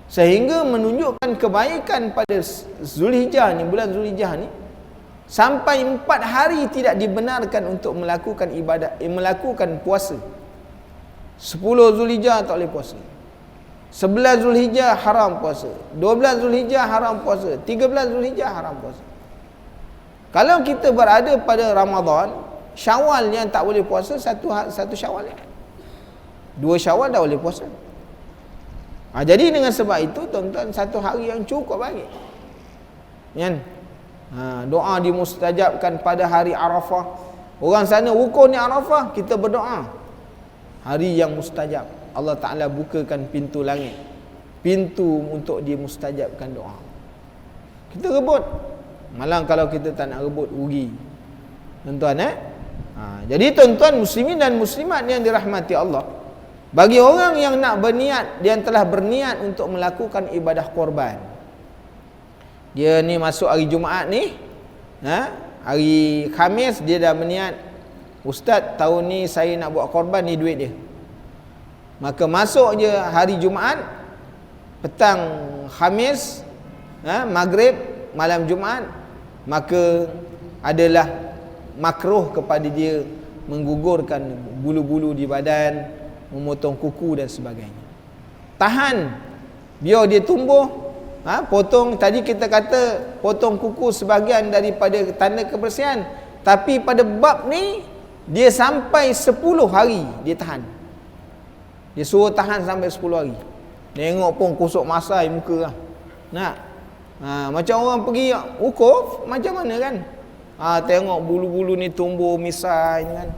sehingga menunjukkan kebaikan pada Zulhijjah ni, bulan Zulhijjah ni, sampai 4 hari tidak dibenarkan untuk melakukan ibadah, melakukan puasa. 10 Zulhijjah tak boleh puasa, 11 Zulhijjah haram puasa, 12 Zulhijjah haram puasa, 13 Zulhijjah haram puasa. Kalau kita berada pada Ramadan, Syawal yang tak boleh puasa, satu Syawal ya. 2 Syawal dah boleh puasa. Jadi dengan sebab itu tuan-tuan, 1 hari yang cukup bagi kan. Doa dimustajabkan pada hari Arafah. Orang sana rukun ni Arafah, kita berdoa. Hari yang mustajab. Allah Ta'ala bukakan pintu langit, pintu untuk dimustajabkan doa. Kita rebut. Malang kalau kita tak nak rebut, rugi tuan-tuan Jadi tuan-tuan muslimin dan muslimat yang dirahmati Allah, bagi orang yang nak berniat, dia telah berniat untuk melakukan ibadah korban. Dia ni masuk hari Jumaat ni, hari Khamis dia dah berniat, ustaz tahun ni saya nak buat korban, ni duit dia. Maka masuk je hari Jumaat, petang Khamis, Maghrib, malam Jumaat, maka adalah makruh kepada dia menggugurkan bulu-bulu di badan, memotong kuku dan sebagainya. Tahan, biar dia tumbuh. Potong, tadi kita kata potong kuku sebahagian daripada tanda kebersihan, tapi pada bab ni dia sampai 10 hari dia tahan. Dia suruh tahan sampai 10 hari. Tengok pun kusuk masai muka lah. Nak macam orang pergi wukuf macam mana kan? Tengok bulu-bulu ni tumbuh misai kan.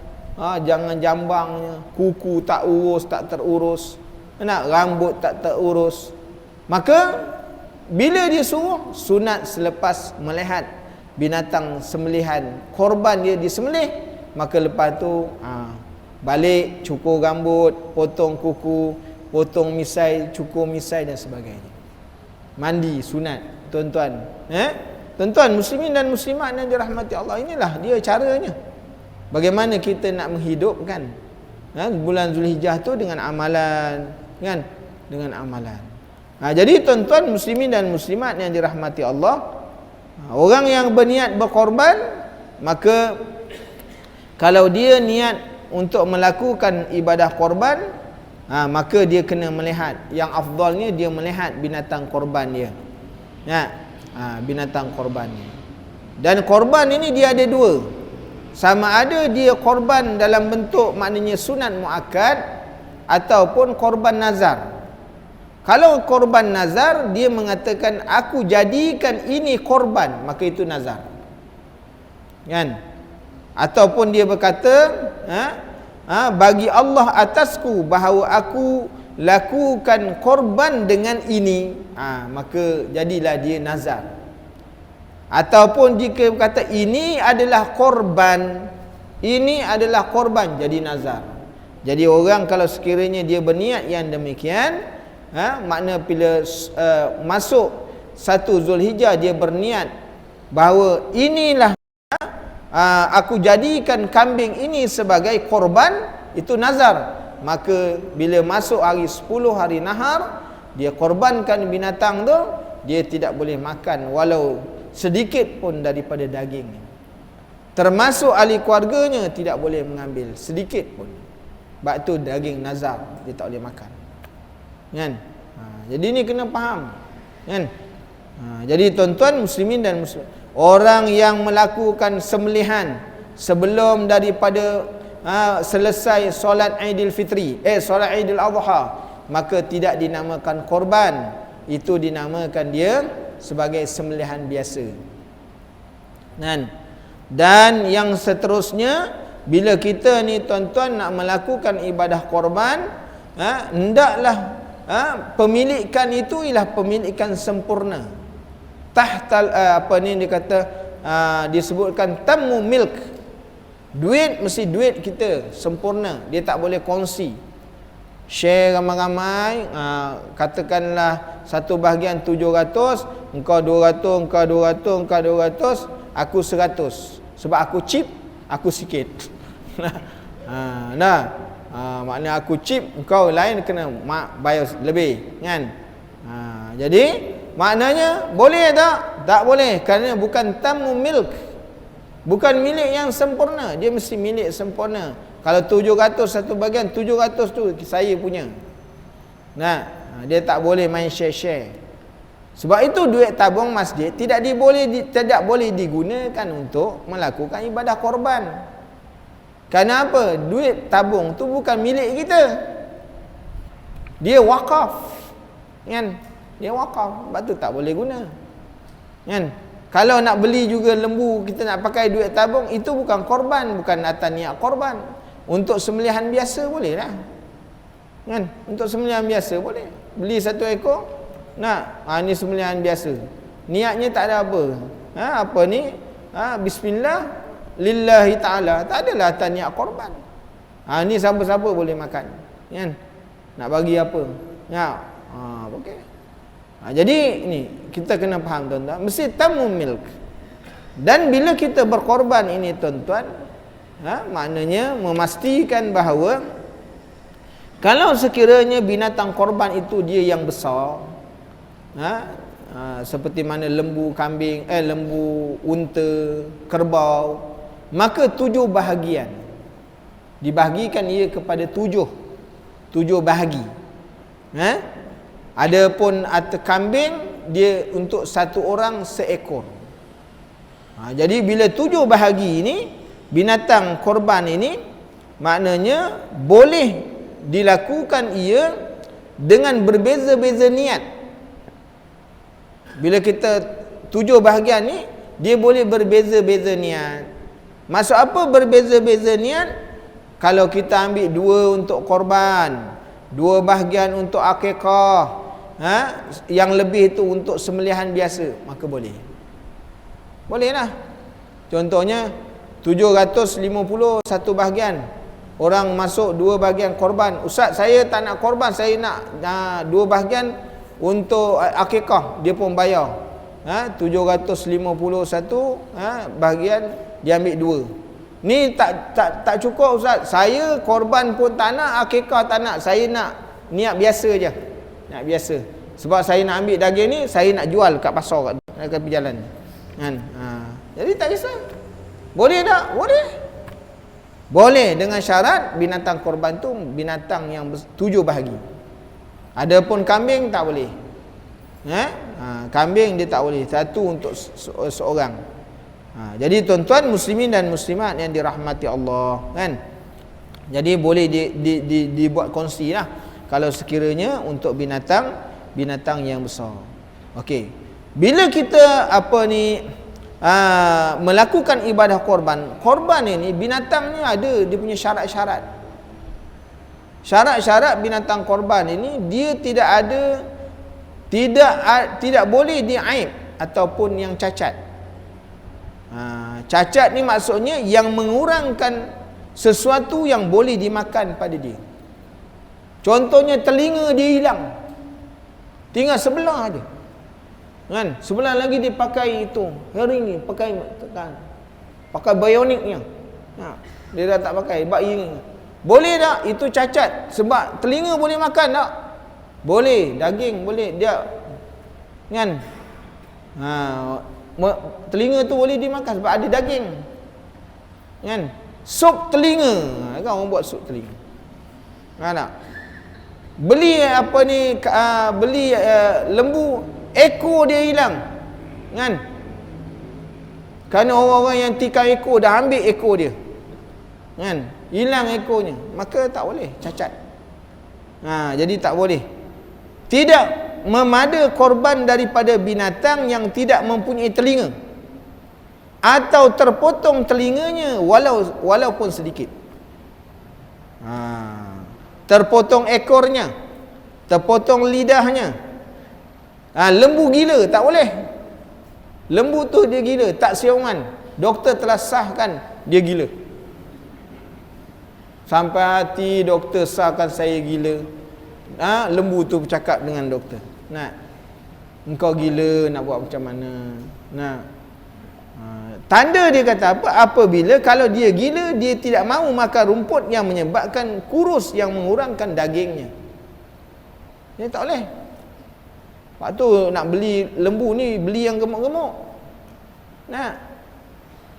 Jangan jambangnya, kuku tak urus, tak terurus. Nak rambut tak terurus. Maka bila dia suruh sunat selepas melihat binatang sembelihan, korban dia disembelih, maka lepas tu balik cukur rambut, potong kuku, potong misai, cukur misai dan sebagainya. Mandi sunat, tuan-tuan. Tuan-tuan muslimin dan muslimat yang dirahmati Allah, inilah dia caranya. Bagaimana kita nak menghidupkan bulan Zulhijjah tu dengan amalan, kan? Dengan amalan. Jadi tuan-tuan muslimin dan muslimat yang dirahmati Allah, orang yang berniat berkorban, maka kalau dia niat untuk melakukan ibadah korban, maka dia kena melihat, yang afdalnya dia melihat binatang korban dia. Binatang korban dia. Dan korban ini dia ada dua. Sama ada dia korban dalam bentuk maknanya sunat muakkad ataupun korban nazar. Kalau korban nazar, dia mengatakan aku jadikan ini korban, maka itu nazar. Kan? Ataupun dia berkata, bagi Allah atasku bahawa aku lakukan korban dengan ini, maka jadilah dia nazar. Ataupun jika berkata ini adalah korban, ini adalah korban, jadi nazar. Jadi orang kalau sekiranya dia berniat yang demikian, makna bila masuk 1 Zulhijjah dia berniat bahawa inilah aku jadikan kambing ini sebagai korban, itu nazar. Maka bila masuk hari 10 hari nahar, dia korbankan binatang tu, dia tidak boleh makan walau sedikit pun daripada daging. Termasuk ahli keluarganya tidak boleh mengambil sedikit pun. Sebab tu daging nazar dia tak boleh makan. Kan? Jadi ni kena faham. Kan? Jadi tuan-tuan muslimin dan muslimat, orang yang melakukan sembelihan sebelum daripada selesai solat Aidil Fitri, solat Aidil Adha, maka tidak dinamakan korban. Itu dinamakan dia sebagai sembelihan biasa. Dan yang seterusnya, bila kita ni tuan-tuan nak melakukan ibadah korban, hendaklah pemilikan itu ialah pemilikan sempurna. Tahtal dia kata, disebutkan tammu milk. Duit mesti duit kita sempurna, dia tak boleh kongsi. Share ramai-ramai, katakanlah satu bahagian 700, engkau 200, engkau 200, engkau 200, aku 100. Sebab aku cheap, aku sikit. Maknanya aku cheap, engkau lain kena bayar lebih, kan? Jadi maknanya boleh tak? Tak boleh, kerana bukan tammu milk. Bukan milik yang sempurna, dia mesti milik sempurna. Kalau 700 satu bahagian, 700 tu saya punya. Dia tak boleh main share-share. Sebab itu duit tabung masjid tidak boleh digunakan untuk melakukan ibadah korban. Kerana apa? Duit tabung tu bukan milik kita. Dia wakaf. Kan? Dia wakaf. Sebab tu tak boleh guna. Kan? Kalau nak beli juga lembu, kita nak pakai duit tabung, itu bukan korban, bukan atas niat korban. Untuk sembelihan biasa boleh lah. Kan? Untuk sembelihan biasa boleh. Beli 1 ekor, ni sembelihan biasa. Niatnya tak ada apa. Apa ni? Bismillah lillahi ta'ala. Tak adalah atas niat korban. Ni siapa-siapa boleh makan. Kan? Nak bagi apa? Okey. Jadi ni kita kena faham tuan-tuan, mesti tammu milk. Dan bila kita berkorban ini tuan-tuan, maknanya memastikan bahawa Kalau sekiranya binatang korban itu dia yang besar, seperti mana lembu kambing, lembu unta, kerbau, maka 7 bahagian. Dibahagikan ia kepada 7 bahagi. Adapun kambing dia untuk satu orang seekor. Jadi bila 7 bahagi ini binatang korban ini, maknanya boleh dilakukan ia dengan berbeza-beza niat. Bila kita 7 bahagian ni, dia boleh berbeza-beza niat. Maksud apa berbeza-beza niat? Kalau kita ambil 2 untuk korban, 2 bahagian untuk akikah, yang lebih itu untuk sembelihan biasa, maka boleh. Boleh lah. Contohnya 750 satu bahagian. Orang masuk 2 bahagian korban. Ustaz, saya tak nak korban, saya nak 2 bahagian untuk akikah. Dia pun bayar. 751 bahagian dia ambil 2. Ni tak cukup Ustaz. Saya korban pun tak nak, akikah tak nak. Saya nak niat biasa je. Niat biasa. Sebab saya nak ambil daging ni, saya nak jual kat pasar kat berjalan. Kan? Jadi tak kisah. Boleh tak? Boleh. Boleh dengan syarat binatang korban tu binatang yang 7 bahagi. Adapun kambing tak boleh. Kambing dia tak boleh. Satu untuk seorang. Jadi tuan-tuan muslimin dan muslimat yang dirahmati Allah, kan? Jadi boleh dibuat kongsi lah kalau sekiranya untuk binatang yang besar. Okey. Bila kita melakukan ibadah korban ini, binatangnya ada dia punya syarat-syarat. Syarat-syarat binatang korban ini dia tidak boleh diaib ataupun yang cacat. Cacat ni maksudnya yang mengurangkan sesuatu yang boleh dimakan pada dia. Contohnya telinga dia hilang, tinggal sebelah aja. Kan? Sebelah lagi dia pakai itu, hearing ni pakai bioniknya. Dia dah tak pakai bayi ni. Boleh tak itu cacat? Sebab telinga boleh makan tak? Boleh, daging boleh dia. Kan? Telinga tu boleh dimakan sebab ada daging. Kan? Sup telinga. Kan orang buat sup telinga. Kan tak? Beli lembu, ekor dia hilang. Kan? Kerana orang-orang yang tikam ekor dah ambil ekor dia. Kan? Hilang ekornya, maka tak boleh, cacat. Jadi tak boleh. Tidak memada korban daripada binatang yang tidak mempunyai telinga atau terpotong telinganya walaupun sedikit. Terpotong ekornya, terpotong lidahnya. Lembu gila tak boleh. Lembu tu dia gila, tak siungan. Doktor telah sahkan dia gila. Sampai hati doktor sahkan saya gila. Lembu tu bercakap dengan doktor. Engkau gila, nak buat macam mana? Tanda dia kata apa? Apabila kalau dia gila, dia tidak mahu makan rumput yang menyebabkan kurus yang mengurangkan dagingnya. Dia tak boleh. Lepas tu nak beli lembu ni, beli yang gemuk-gemuk.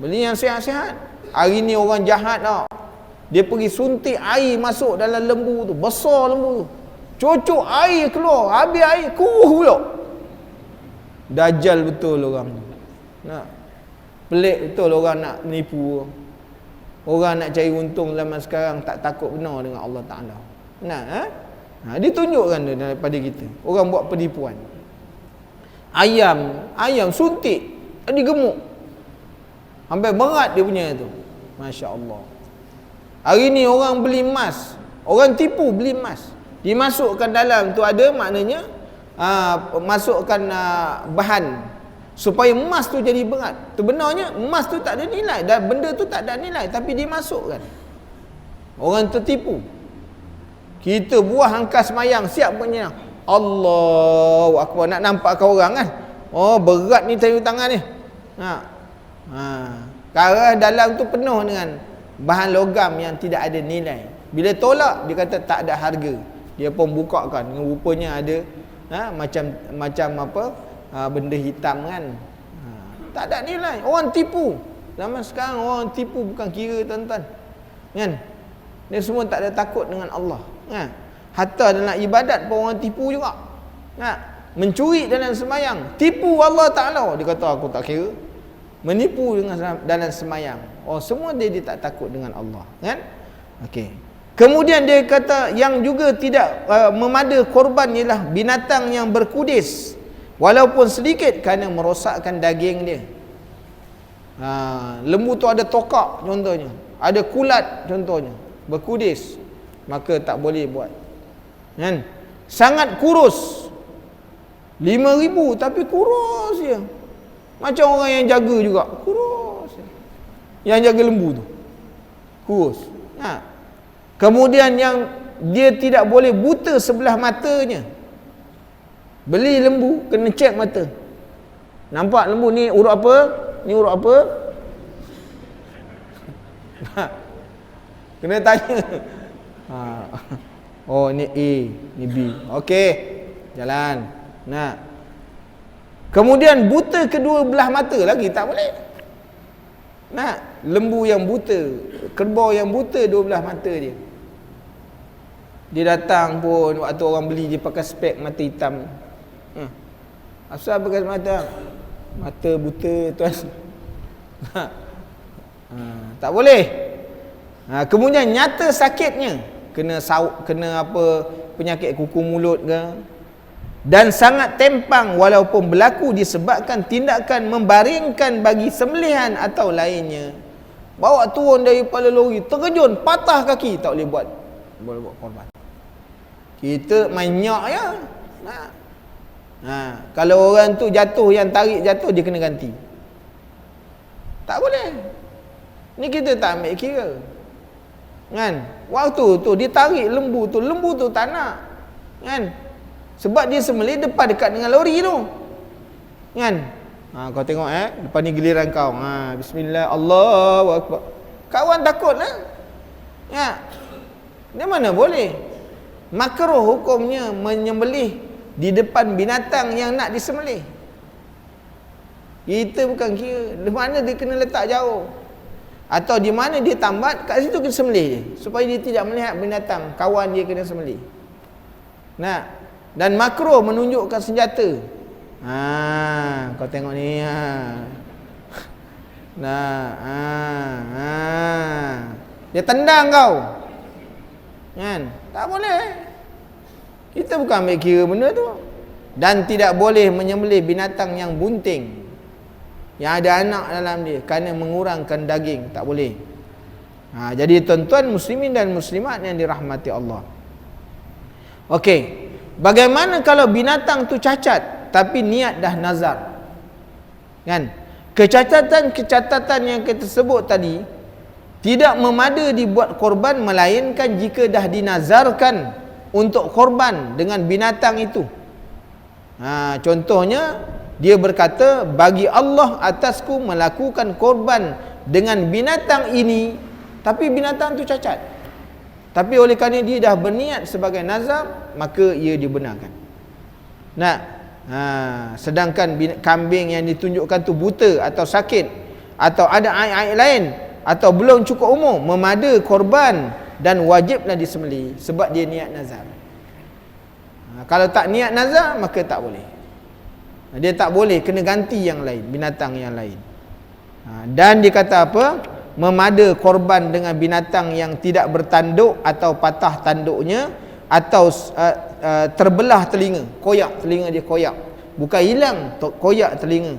Beli yang sihat-sihat. Hari ni orang jahat tau. Dia pergi suntik air masuk dalam lembu tu. Besar lembu tu. Cucuk air keluar. Habis air, kuruh pula. Dajjal betul orang tu. Pelik betul orang nak menipu. Orang nak cari untung zaman sekarang tak takut benar dengan Allah Ta'ala. Dia tunjukkan dia daripada kita. Orang buat penipuan. Ayam suntik. Dia gemuk. Sampai berat dia punya tu. Masya Allah. Hari ni orang beli emas. Orang tipu beli emas. Dimasukkan dalam tu ada maknanya masukkan bahan supaya emas tu jadi berat. Sebenarnya emas tu tak ada nilai dan benda tu tak ada nilai, tapi dimasukkan. Orang tertipu. Kita buah angkas semayang siap punya. Allahu Akbar, nak nampakkan orang kan. Oh berat ni tayu tangan ni. Karena dalam tu penuh dengan bahan logam yang tidak ada nilai. Bila tolak, dia kata tak ada harga. Dia pun bukakan, rupanya ada macam apa, benda hitam kan. Tak ada nilai. Orang tipu. Zaman sekarang orang tipu bukan kira, tuan-tuan. Kan? Dia semua tak ada takut dengan Allah. Hatta dalam ibadat pun orang tipu juga. Mencuri dalam semayang, tipu Allah Ta'ala. Dia kata aku tak kira. Menipu dalam semayang. Semua dia tak takut dengan Allah. Kan? Okey. Kemudian dia kata yang juga tidak memada korban ialah binatang yang berkudis, walaupun sedikit, kerana merosakkan daging dia. Lembu tu ada tokak contohnya, ada kulat contohnya, berkudis, maka tak boleh buat. Kan? Sangat kurus, 5,000 tapi kurus je. Macam orang yang jaga juga, kurus je. Yang jaga lembu tu kurus. Kemudian yang dia tidak boleh buta sebelah matanya. Beli lembu kena cek mata. Nampak lembu ni urut apa? Ni urut apa? Kena tanya. Oh ni A, ni B. Okey, jalan. Kemudian buta kedua belah mata lagi tak boleh. Lembu yang buta, kerbau yang buta dua belah mata dia. Dia datang pun waktu orang beli, dia pakai spek mata hitam. Asal pakai mata buta tuan. Tak boleh. Kemudian nyata sakitnya, kena apa, penyakit kuku mulut ke, dan sangat tempang walaupun berlaku disebabkan tindakan membaringkan bagi sembelihan atau lainnya. Bawa turun daripada lori, terkejun, patah kaki, tak boleh buat korban. Kita main nyak je. Kalau orang tu jatuh, yang tarik jatuh, dia kena ganti. Tak boleh. Ni kita tak ambil kira. Kan? Waktu tu dia tarik lembu tu tak nak. Kan? Sebab dia sembelih dekat dengan lori tu. Kan? Kau tengok depan ni giliran kau. Bismillah, Allahu Akbar. Kawan takutlah. Dia mana boleh? Makruh hukumnya menyembelih di depan binatang yang nak disembelih. Kita bukan kira di mana dia kena letak jauh, atau di mana dia tambat, kat situ kita sembelih dia, supaya dia tidak melihat binatang kawan dia kena sembelih. Dan makruh menunjukkan senjata. Kau tengok ni. Dia tendang kau. Kan? Tak boleh. Kita bukan ambil kira benda tu. Dan tidak boleh menyembelih binatang yang bunting, yang ada anak dalam dia, kerana mengurangkan daging. Tak boleh. Jadi tuan-tuan muslimin dan muslimat yang dirahmati Allah. Okey. Bagaimana kalau binatang tu cacat tapi niat dah nazar? Kan? Kecacatan yang kita sebut tadi tidak memada dibuat korban, melainkan jika dah dinazarkan untuk korban dengan binatang itu. Contohnya, dia berkata, bagi Allah atasku melakukan korban dengan binatang ini, tapi binatang itu cacat. Tapi oleh kerana dia dah berniat sebagai nazar, maka ia dibenarkan. Sedangkan kambing yang ditunjukkan tu buta atau sakit, atau ada aib-aib lain, atau belum cukup umur, memada korban dan wajiblah disembelih sebab dia niat nazar. Kalau tak niat nazar, maka tak boleh. Dia tak boleh, kena ganti yang lain, binatang yang lain. Dan dia kata apa? Memada korban dengan binatang yang tidak bertanduk atau patah tanduknya, atau terbelah telinga, koyak telinga dia, koyak, bukan hilang, koyak telinga,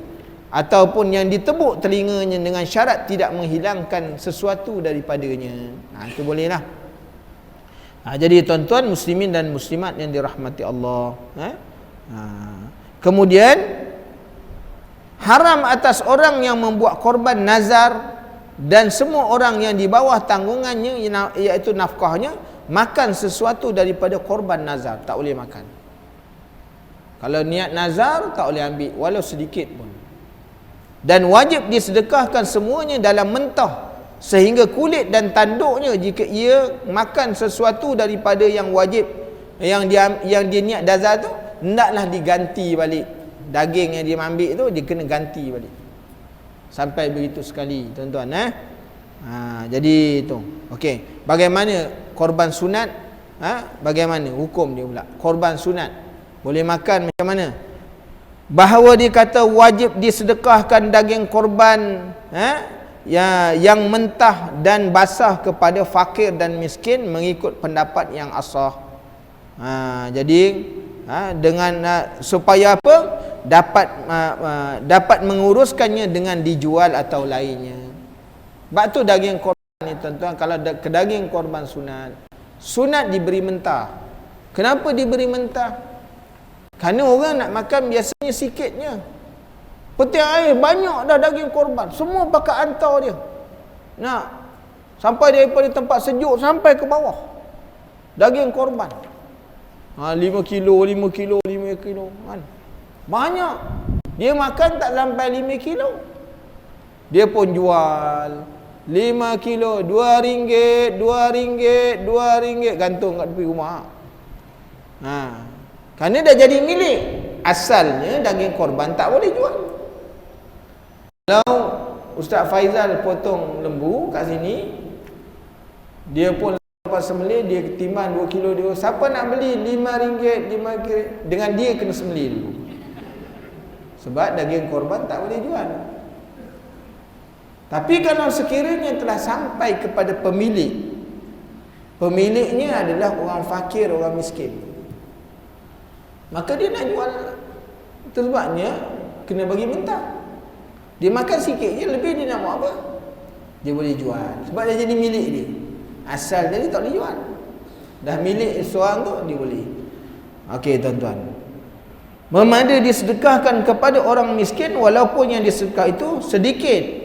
ataupun yang ditebuk telinganya dengan syarat tidak menghilangkan sesuatu daripadanya. Itu bolehlah. Jadi tuan-tuan muslimin dan muslimat yang dirahmati Allah, kemudian haram atas orang yang membuat korban nazar dan semua orang yang di bawah tanggungannya, iaitu nafkahnya, makan sesuatu daripada korban nazar. Tak boleh makan. Kalau niat nazar, tak boleh ambil walau sedikit pun. Dan wajib disedekahkan semuanya dalam mentah sehingga kulit dan tanduknya jika ia makan sesuatu daripada yang wajib yang dia niat dazar tu, hendaklah diganti balik. Daging yang dia ambil tu dia kena ganti balik. Sampai begitu sekali tuan-tuan jadi tu. Okey, bagaimana korban sunat? Bagaimana hukum dia pula? Korban sunat boleh makan macam mana? Bahawa dia kata wajib disedekahkan daging korban yang mentah dan basah kepada fakir dan miskin mengikut pendapat yang asah. Jadi dengan supaya apa? Dapat menguruskannya dengan dijual atau lainnya. Sebab tu daging korban ni tuan-tuan, kalau daging korban sunat diberi mentah. Kenapa diberi mentah? Kerana orang nak makan biasanya sikitnya. Peti air banyak dah daging korban, semua pakai hantar dia. Nak sampai daripada tempat sejuk sampai ke bawah. Daging korban. 5 kilo kan. Banyak. Dia makan tak sampai 5 kilo. Dia pun jual 5 kilo, RM2, RM2, gantung kat tepi rumah. Kerana dah jadi milik. Asalnya daging korban tak boleh jual. Kalau Ustaz Faizal potong lembu kat sini, dia pun lepas sembelih, dia timbang 2 kilo dia. Siapa nak beli RM5, dengan dia kena sembelih dulu. Sebab daging korban tak boleh jual. Tapi kalau sekiranya telah sampai kepada pemiliknya adalah orang fakir, orang miskin, maka dia nak jual. Itu sebabnya kena bagi mentah. Dia makan sikit je, lebih dia nak buat apa? Dia boleh jual. Sebab dia jadi milik dia. Asal dia tak boleh jual. Dah milik seorang tu, dia boleh. Okey tuan-tuan, memada disedekahkan kepada orang miskin walaupun yang disedekah itu sedikit.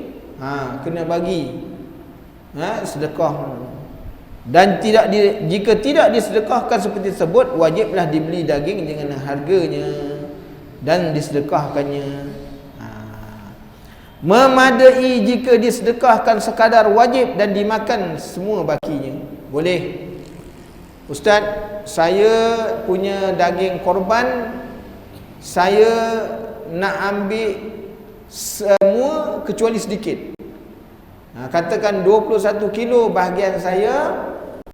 Kena bagi sedekah. Dan jika tidak disedekahkan seperti tersebut, wajiblah dibeli daging dengan harganya dan disedekahkannya. Memadai jika disedekahkan sekadar wajib dan dimakan semua bakinya. Boleh. Ustaz, saya punya daging korban, saya nak ambil semua kecuali sedikit. Katakan 21 kilo bahagian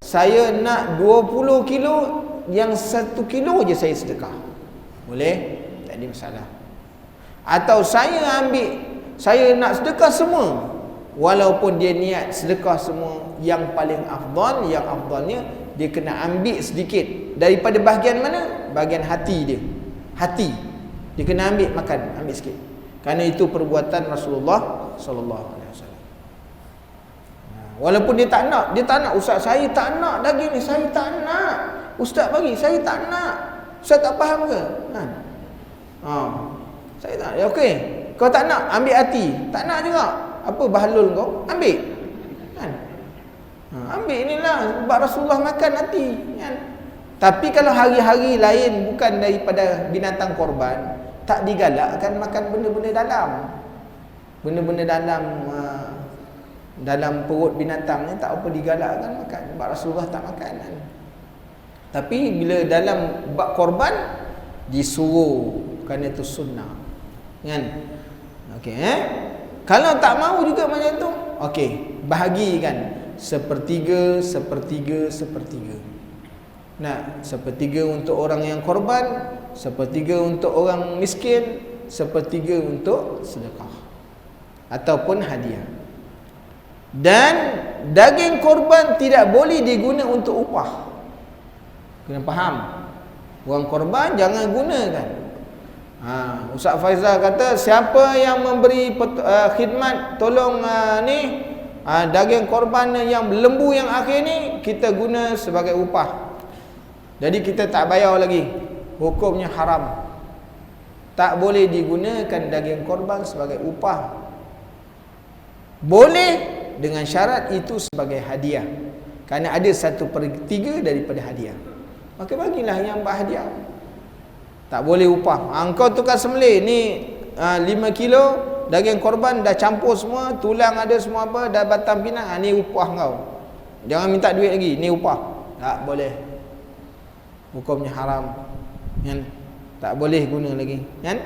saya nak 20 kilo, yang 1 kilo je saya sedekah. Boleh? Tak ada masalah. Atau saya nak sedekah semua, walaupun dia niat sedekah semua, yang paling afdal, yang afdalnya dia kena ambil sedikit. Daripada bahagian mana? Bahagian hati dia. Hati. Dia kena ambil makan, ambil sikit. Kerana itu perbuatan Rasulullah sallallahu alaihi wasallam. Walaupun dia tak nak, ustaz saya tak nak daging ni, saya tak nak. Ustaz bagi, saya tak nak. Ustaz tak faham ke? Saya tak. Ya okey. Kau tak nak, ambil hati. Tak nak juga. Apa bahalul kau? Ambil. Kan? Ambil inilah sebab Rasulullah makan hati, kan? Tapi kalau hari-hari lain bukan daripada binatang korban, tak digalakkan makan benda-benda dalam. Benda-benda dalam perut binatang ni tak apa digalakkan makan. Sebab Rasulullah tak makan, kan? Tapi bila dalam bab korban disuruh, kerana itu sunnah, kan? Okey, kalau tak mau juga macam tu, okey, bahagikan sepertiga. Nah, sepertiga untuk orang yang korban, sepertiga untuk orang miskin, sepertiga untuk sedekah ataupun hadiah. Dan daging korban tidak boleh diguna untuk upah. Kena faham. Orang korban jangan gunakan. Ustaz Faizal kata, siapa yang memberi khidmat tolong daging korban yang lembu yang akhir ni, kita guna sebagai upah. Jadi kita tak bayar lagi. Hukumnya haram. Tak boleh digunakan daging korban sebagai upah. Boleh dengan syarat itu sebagai hadiah. Kerana ada 1/3 daripada hadiah. Maka bagilah yang berhadiah. Tak boleh upah. Engkau tukar sembelih ni 5 kilo, daging korban dah campur semua, tulang ada semua apa, dah batang pinang, ni upah kau. Jangan minta duit lagi, ni upah. Tak boleh. Hukumnya haram. Kan? Tak boleh guna lagi, kan?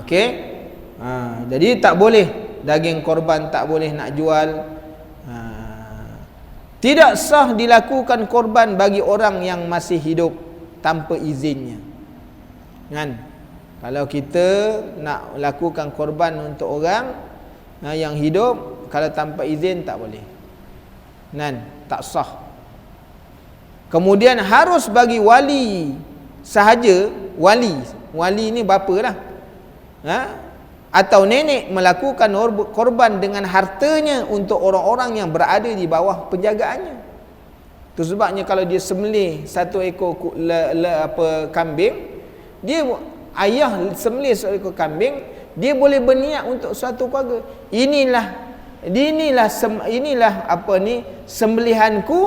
Okey. Jadi tak boleh daging korban, tak boleh nak jual. Tidak sah dilakukan korban bagi orang yang masih hidup tanpa izinnya. Kan? Kalau kita nak lakukan korban untuk orang yang hidup, kalau tanpa izin tak boleh. Kan? Tak sah. Kemudian harus bagi wali sahaja, wali ni bapa lah, atau nenek melakukan korban dengan hartanya untuk orang-orang yang berada di bawah penjagaannya. Itu sebabnya kalau dia sembelih satu ekor kambing, dia ayah sembelih satu ekor kambing, dia boleh berniat untuk suatu keluarga. Inilah sembelihanku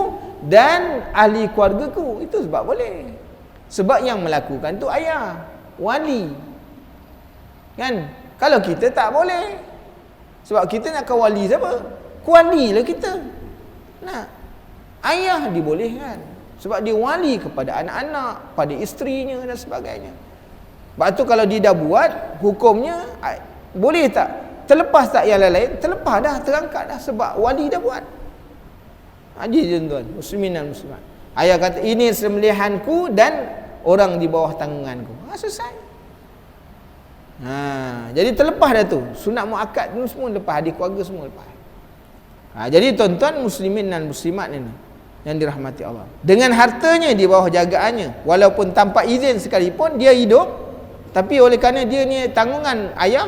dan ahli keluargaku. Itu sebab boleh. Sebab yang melakukan tu ayah, wali. Kan? Kalau kita tak boleh. Sebab kita nak ke wali siapa? Wali lah kita. Nah, ayah dibolehkan. Sebab dia wali kepada anak-anak, pada isterinya dan sebagainya. Sebab tu kalau dia dah buat, hukumnya boleh tak? Terlepas tak yang lain? Terlepas dah, terangkat dah. Sebab wali dah buat. Hadis tuan-tuan, muslimin dan muslimat. Ayah kata, ini sembelihanku dan orang di bawah tanggunganku. Selesai. Jadi terlepas dah tu. Sunat muakkad tu semua lepas, adik keluarga semua lepas. Jadi tuan-tuan muslimin dan muslimat ini yang dirahmati Allah, dengan hartanya di bawah jagaannya, walaupun tanpa izin sekalipun dia hidup, tapi oleh kerana dia ni tanggungan ayah,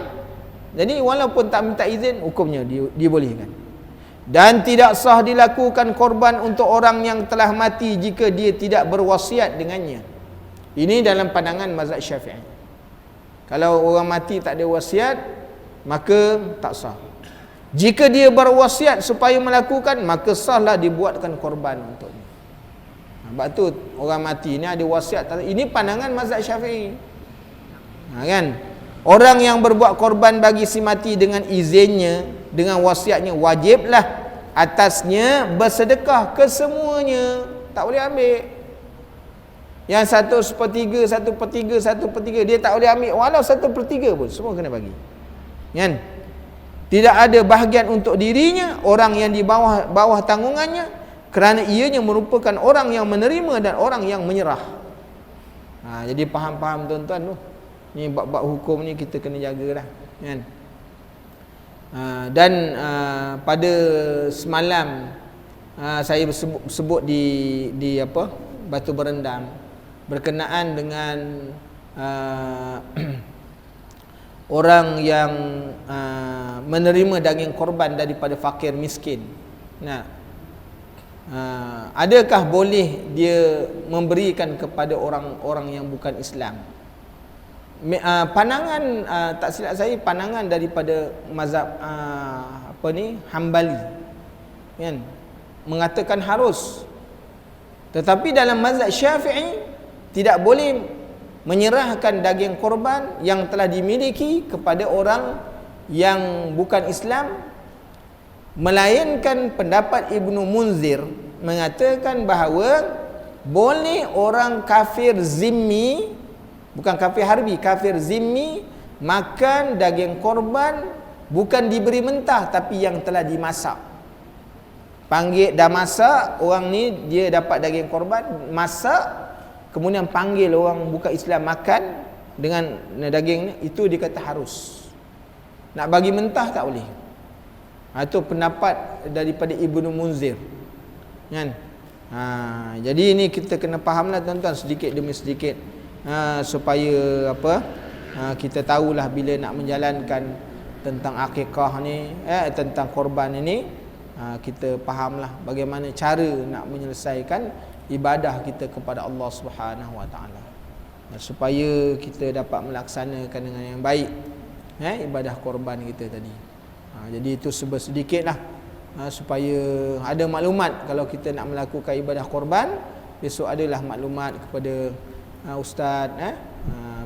jadi walaupun tak minta izin, hukumnya dibolehkan. Dan tidak sah dilakukan korban untuk orang yang telah mati jika dia tidak berwasiat dengannya. Ini dalam pandangan mazhab Syafi'i. Kalau orang mati tak ada wasiat, maka tak sah. Jika dia berwasiat supaya melakukan, maka sahlah dibuatkan korban untuknya. Sebab tu orang mati ni ada wasiat. Ini pandangan mazhab Syafi'i. Kan? Orang yang berbuat korban bagi si mati dengan izinnya, dengan wasiatnya, wajiblah atasnya bersedekah kesemuanya. Tak boleh ambil yang 1/3, dia tak boleh ambil walau 1/3 pun, semua kena bagi. Kan? Tidak ada bahagian untuk dirinya, orang yang di bawah tanggungannya, kerana ianya merupakan orang yang menerima dan orang yang menyerah. Jadi faham-faham tuan-tuan tu. Ni bab-bab hukum ni kita kena jagalah, kan? Dan pada semalam saya sebut di apa, Batu Berendam, berkenaan dengan orang yang menerima daging korban daripada fakir miskin. Adakah boleh dia memberikan kepada orang-orang yang bukan Islam? Pandangan tak silap saya, pandangan daripada mazhab Hambali, kan, mengatakan harus. Tetapi dalam mazhab Syafi'i tidak boleh menyerahkan daging korban yang telah dimiliki kepada orang yang bukan Islam, melainkan pendapat Ibnu Munzir mengatakan bahawa boleh orang kafir zimmi, bukan kafir harbi, kafir zimmi, makan daging korban, bukan diberi mentah tapi yang telah dimasak. Panggil dah masak, orang ni dia dapat daging korban, masak, kemudian panggil orang bukan Islam makan dengan daging ni, itu dia kata harus. Nak bagi mentah tak boleh. Itu pendapat daripada Ibnu Munzir, kan? Jadi ini kita kena fahamlah tuan-tuan, sedikit demi sedikit, supaya kita tahulah bila nak menjalankan tentang akikah ni, tentang korban ini, kita fahamlah bagaimana cara nak menyelesaikan ibadah kita kepada Allah Subhanahu Wa Taala, supaya kita dapat melaksanakan dengan yang baik ibadah korban kita tadi. Jadi itu sedikitlah, supaya ada maklumat kalau kita nak melakukan ibadah korban. Besok adalah maklumat kepada ustaz,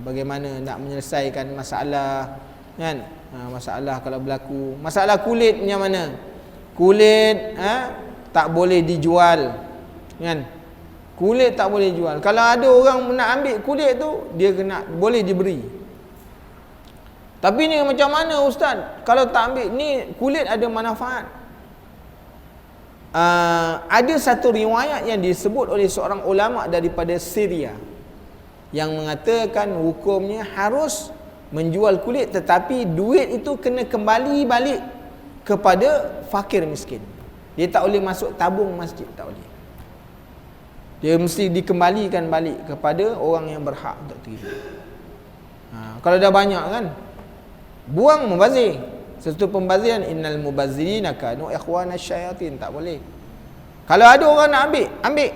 bagaimana nak menyelesaikan masalah kan? Masalah kalau berlaku, masalah kulit punya mana? Kulit tak boleh dijual, kan? Kulit tak boleh jual. Kalau ada orang nak ambil kulit tu, dia kena boleh diberi. Tapi ni macam mana ustaz? Kalau tak ambil ni, kulit ada manfaat. Ada satu riwayat yang disebut oleh seorang ulama daripada Syria yang mengatakan hukumnya harus menjual kulit, tetapi duit itu kena kembali balik kepada fakir miskin. Dia tak boleh masuk tabung masjid, tak boleh. Dia mesti dikembalikan balik kepada orang yang berhak untuk terima. Kalau dah banyak kan, buang, mubazir. Satu pembaziran, innal mubazzirina kanu ikhwana syayatin, tak boleh. Kalau ada orang nak ambil,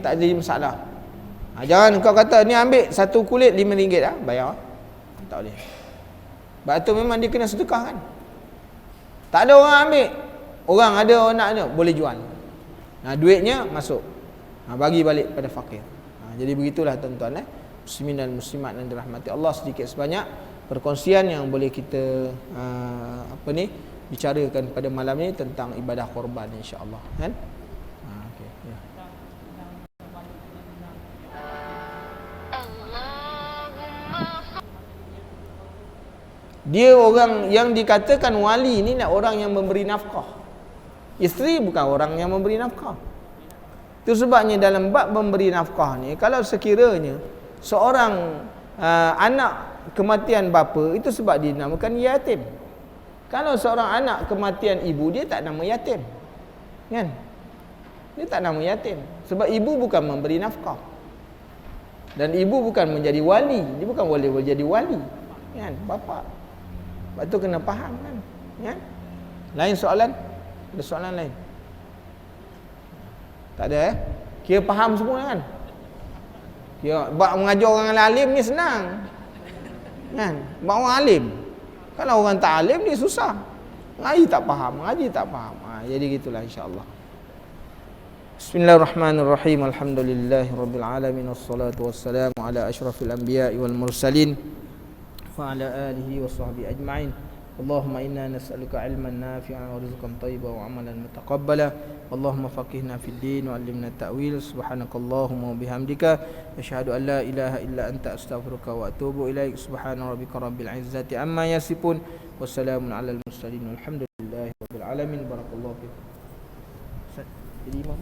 tak jadi masalah. Jangan kau kata ni ambil satu kulit RM5 bayar. Tak boleh. Sebab tu memang dia kena sedekah kan. Tak ada orang ambil, orang ada orang nak ada, boleh jual. Duitnya masuk, bagi balik pada fakir. Jadi begitulah tuan-tuan, muslimin dan muslimat yang dirahmati Allah, sedikit sebanyak perkongsian yang boleh kita bicarakan pada malam ini tentang ibadah korban, insya-Allah kan. Okey ya. Dia orang yang dikatakan wali ni orang yang memberi nafkah. Isteri bukan orang yang memberi nafkah. Itu sebabnya dalam bab memberi nafkah ni, kalau sekiranya seorang anak kematian bapa, itu sebab dinamakan yatim. Kalau seorang anak kematian ibu, dia tak nama yatim, kan? Dia tak nama yatim sebab ibu bukan memberi nafkah, dan ibu bukan menjadi wali. Dia bukan boleh jadi wali, kan? Bapa. Sebab tu kena faham kan? Lain soalan? Ada soalan lain? Tak ada Kira faham semua kan? Kira bab mengajar orang alim ni senang, kan? Bab orang alim. Kalau orang tak alim ni susah. Mengaji tak faham. Jadi gitulah insya-Allah. Bismillahirrahmanirrahim. Alhamdulillahirabbil alamin, wassalatu wassalamu ala asyrafil anbiya'i wal mursalin wa ala alihi washabbihi ajma'in. Allahumma inna nas'aluka ilman nafi'an wa rizqan thayyiban wa amalan mutaqabbala. Allahumma faqihna fid din wa 'allimna ta'wil. Subhanakallahumma wa bihamdika asyhadu an la ilaha illa anta astaghfiruka wa atubu ilaik. Subhana rabbika rabbil izzati amma yasifun, wassalamun 'alal mursalin walhamdulillahi rabbil alamin. Barakallahu fiik. Jadi imam